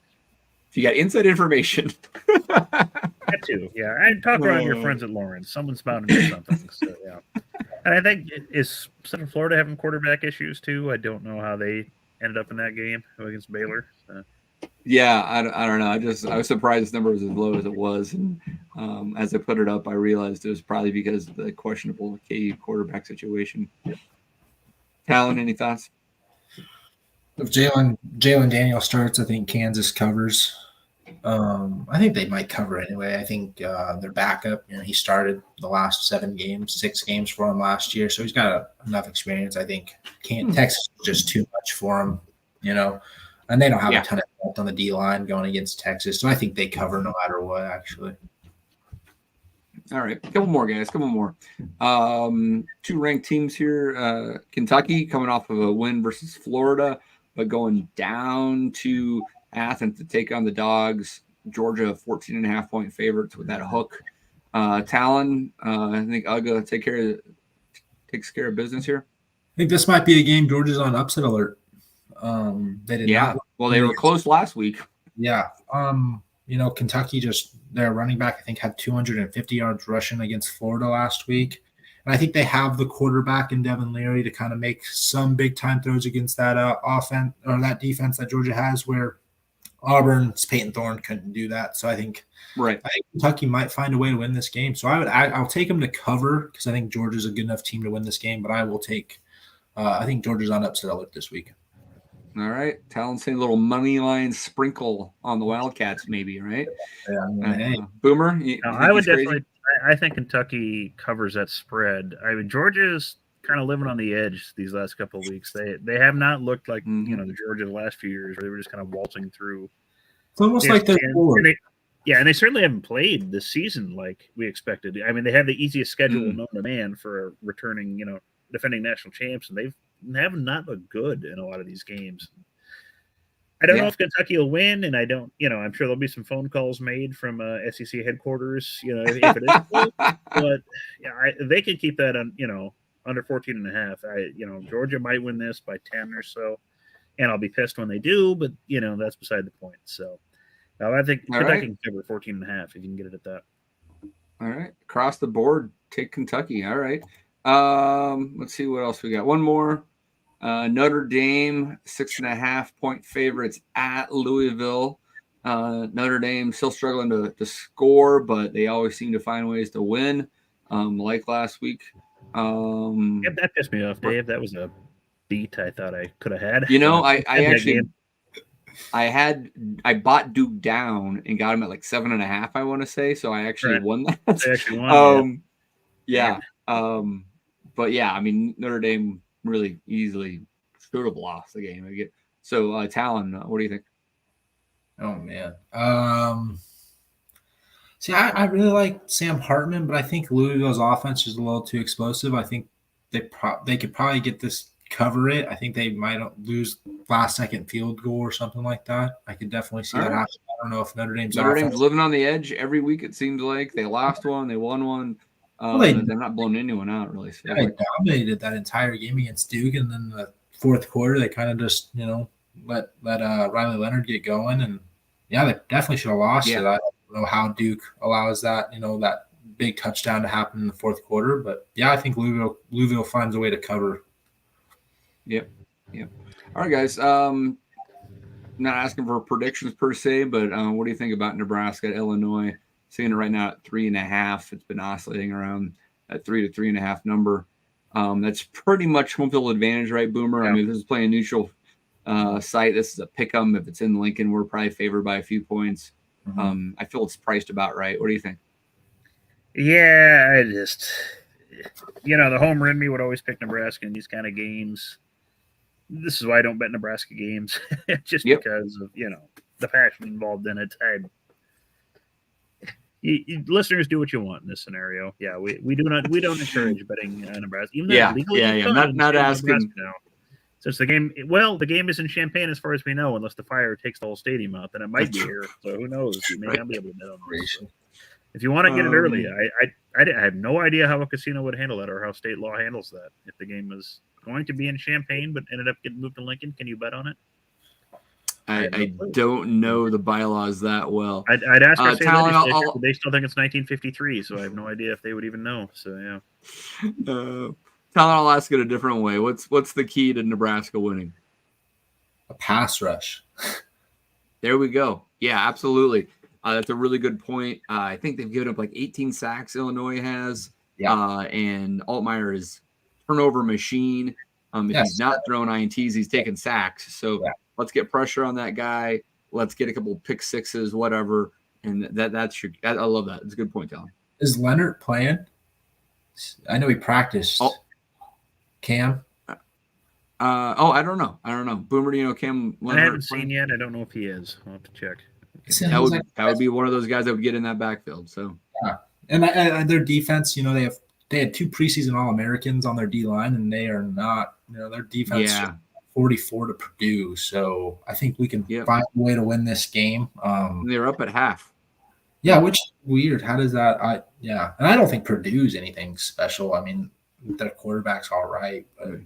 if you got inside information, that too. Yeah, and talk around your friends at Lawrence. Someone's bound to do something. So yeah, and I think is Central Florida having quarterback issues too. I don't know how they ended up in that game against Baylor. Yeah, I don't know. I was surprised this number was as low as it was, and as I put it up, I realized it was probably because of the questionable KU quarterback situation. Yep. Talon, any thoughts? If Jalen Daniels starts, I think Kansas covers. I think they might cover anyway. I think their backup, he started the last 6 games for him last year, so he's got enough experience. I think Texas is just too much for him, and they don't have a ton of depth on the D-line going against Texas, so I think they cover no matter what, actually. All right, a couple more, guys. 2 ranked teams here. Kentucky coming off of a win versus Florida. but going down to Athens to take on the Dogs. Georgia 14.5-point favorites with that hook. Talon, I think Uga takes care of business here. I think this might be a game Georgia's on upset alert. They did not. Well, they were close last week. Yeah. Kentucky their running back, I think, had 250 yards rushing against Florida last week. And I think they have the quarterback in Devin Leary to kind of make some big time throws against that offense or that defense that Georgia has, where Auburn's Peyton Thorne couldn't do that. So I think Kentucky might find a way to win this game. So I'll take them to cover because I think Georgia's a good enough team to win this game. But I will take I think Georgia's on upset alert this week. All right. Talon saying a little money line sprinkle on the Wildcats, maybe, right? Yeah, Boomer? I would definitely – I think Kentucky covers that spread. I mean, Georgia's kind of living on the edge these last couple of weeks. They have not looked like, the Georgia the last few years where they were just kind of waltzing through. It's almost like they're bored. And they certainly haven't played this season like we expected. I mean, they have the easiest schedule known to man for returning, defending national champs, and they have not looked good in a lot of these games. I don't know if Kentucky will win, and I don't, I'm sure there'll be some phone calls made from SEC headquarters, if it is close. But they can keep that on, under 14.5. Georgia might win this by 10 or so, and I'll be pissed when they do, but that's beside the point. So I think Kentucky can cover 14.5 if you can get it at that. All right, across the board, take Kentucky. All right. Let's see what else we got. One more. Notre Dame 6.5-point favorites at Louisville. Notre Dame still struggling to score, but they always seem to find ways to win. Like last week. That pissed me off, Dave. That was a beat I thought I could have had. I bought Duke down and got him at like 7.5, I want to say. So I actually won that. I actually won, but I mean, Notre Dame really easily should have lost the game. So Talon, what do you think? Oh man. See, I really like Sam Hartman, but I think Louisville's offense is a little too explosive. I think they could probably get this, cover it. I think they might lose last-second field goal or something like that. I could definitely see that happen. I don't know if Notre Dame's living on the edge every week. It seems like they lost one, they won one. They're not blowing anyone out really. So they dominated that entire game against Duke, and then the fourth quarter they kind of just let Riley Leonard get going, and they definitely should have lost it. I don't know how Duke allows that that big touchdown to happen in the fourth quarter, but I think Louisville finds a way to cover. Yep. All right, guys. Not asking for predictions per se, but what do you think about Nebraska, Illinois? Seeing it right now at 3.5. It's been oscillating around that 3 to 3.5 number. That's pretty much home field advantage, right, Boomer? Yeah. I mean, this is playing neutral site. This is a pick 'em. If it's in Lincoln, we're probably favored by a few points. Mm-hmm. I feel it's priced about right. What do you think? Yeah, I just, the homer in me would always pick Nebraska in these kind of games. This is why I don't bet Nebraska games, just because of, the passion involved in it. Listeners, do what you want in this scenario. Yeah, we don't encourage betting Nebraska. Even not asking. Now. Since the game is in Champaign as far as we know, unless the fire takes the whole stadium out, then it might be here. So who knows? You may not be able to bet on this. If you want to get it early, I have no idea how a casino would handle that or how state law handles that. If the game was going to be in Champaign but ended up getting moved to Lincoln, can you bet on it? I don't know the bylaws that well. I'd ask our state legislature, but they still think it's 1953, so I have no idea if they would even know. So Talon, I'll ask it a different way. What's the key to Nebraska winning? A pass rush. There we go. Yeah, absolutely. That's a really good point. I think they've given up like 18 sacks. Illinois has. Yeah. And Altmaier is turnover machine. If he's not throwing INTs, he's taking sacks. So let's get pressure on that guy. Let's get a couple of pick sixes, whatever. And that's your. I love that. It's a good point, Talon. Is Leonard playing? I know he practiced. Cam. I don't know. Boomer, do you know Cam Leonard? I haven't seen yet. I don't know if he is. I'll have to check. That would be one of those guys that would get in that backfield. So and their defense, they had 2 preseason All-Americans on their D line, and they are not. Their defense 44 to Purdue. So I think we can Yep. find a way to win this game. They're up at half. Yeah, which is weird. How does that? And I don't think Purdue's anything special. I mean, their quarterback's all right, but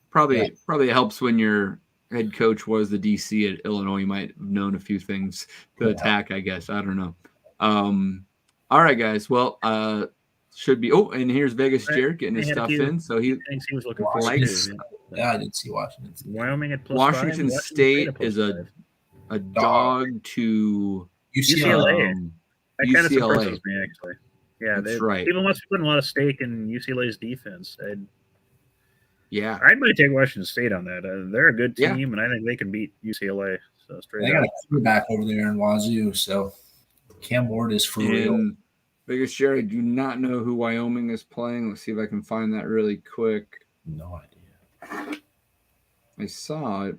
Probably helps when your head coach was the DC at Illinois. You might have known a few things to attack, I guess. I don't know. All right, guys. Well, should be. Oh, and here's Vegas Jared getting his stuff in. So he thinks he was looking for likes. yeah, I did see Washington. Wyoming at plus Washington 5, State at plus is a 5. dog to UCLA. That kind of UCLA. surprises me, actually. Yeah, That's right. People must be putting a lot of stake in UCLA's defense. Yeah. I might take Washington State on that. They're a good team, Yeah. and I think they can beat UCLA. So straight They got a quarterback over there in Wazoo, so Cam Ward is for real. And Biggest Jerry, do not know who Wyoming is playing. Let's see if I can find that really quick. No idea. I saw it.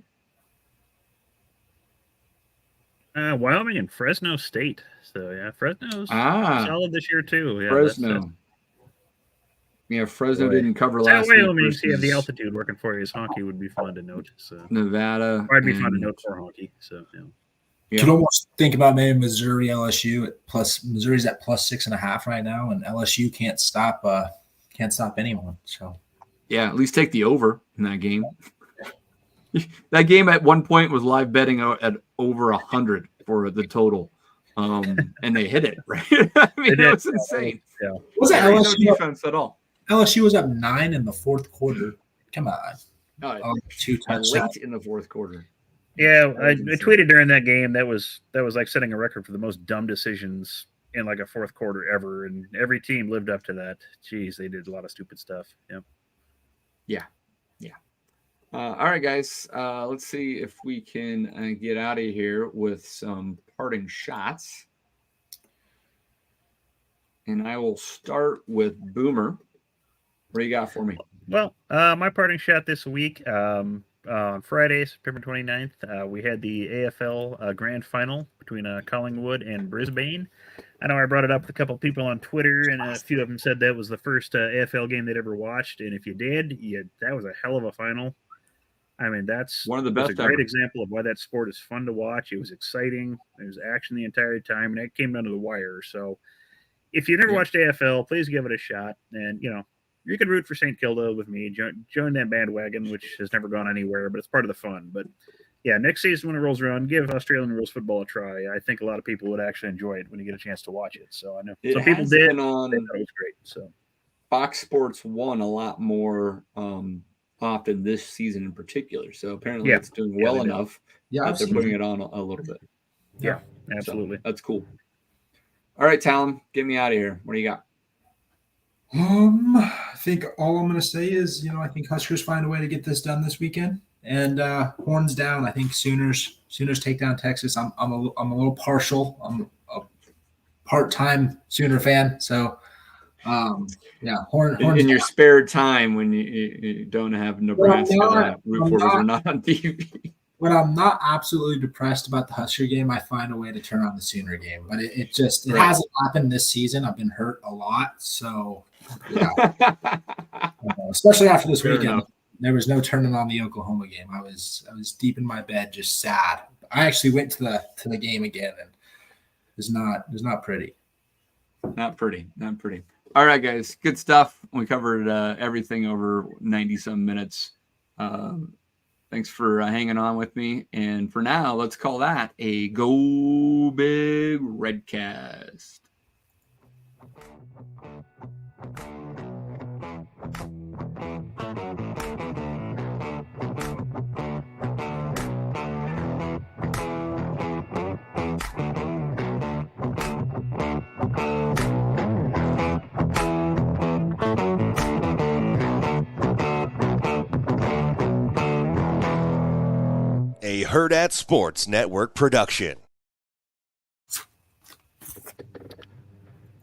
Wyoming and Fresno State. So yeah, Fresno's solid this year too. Yeah, Fresno. Yeah, Fresno Boy. didn't cover last Wyoming, week. So you have the altitude working for you. As honky would be fun to note. So Nevada. I'd be fun to note for honky. So yeah. You could almost think about maybe Missouri, LSU at plus. Missouri's at plus 6.5 right now, and LSU can't stop anyone. So yeah, at least take the over in that game. That game at one point was live betting at over 100 for the total, and they hit it. Right? I mean, it was insane. Yeah, was that LSU no defense at all? LSU was up 9 in the fourth quarter. Come on, 2 touchdowns late in the fourth quarter. Yeah, I tweeted during that game that was like setting a record for the most dumb decisions in like a fourth quarter ever, and every team lived up to that. Jeez, they did a lot of stupid stuff. Yeah. All right, guys. Let's see if we can get out of here with some parting shots. And I will start with Boomer. What do you got for me? Well, my parting shot this week, on Friday, September 29th, we had the AFL Grand Final between Collingwood and Brisbane. I know I brought it up with a couple of people on Twitter, and a few of them said that was the first AFL game they'd ever watched. And if you did, that was a hell of a final. I mean, that's one of the best. A great example of why that sport is fun to watch. It was exciting. There was action the entire time, and it came down to the wire. So if you never watched AFL, please give it a shot. And, you can root for St. Kilda with me. Join that bandwagon, which has never gone anywhere, but it's part of the fun. But, yeah, next season when it rolls around, give Australian rules football a try. I think a lot of people would actually enjoy it when you get a chance to watch it. So I know some people did. It was great. So Fox Sports 1 a lot more often this season in particular. So apparently it's doing well enough that they're putting it on a little bit. Yeah, absolutely. So that's cool. All right, Talon, get me out of here. What do you got? I think all I'm going to say is, I think Huskers find a way to get this done this weekend, and horns down. I think Sooners take down Texas. I'm a little partial. I'm a part-time Sooner fan, so horns in your spare time when you don't have Nebraska reporters are not on TV. When I'm not absolutely depressed about the Husker game, I find a way to turn on the Sooner game. But it hasn't happened this season. I've been hurt a lot, so especially after this weekend, there was no turning on the Oklahoma game. I was deep in my bed, just sad. I actually went to the game again, and it was not pretty. Not pretty. All right, guys, good stuff. We covered everything over 90-some minutes. Thanks for hanging on with me. And for now, let's call that a Go Big Redcast. A Herd at Sports Network production.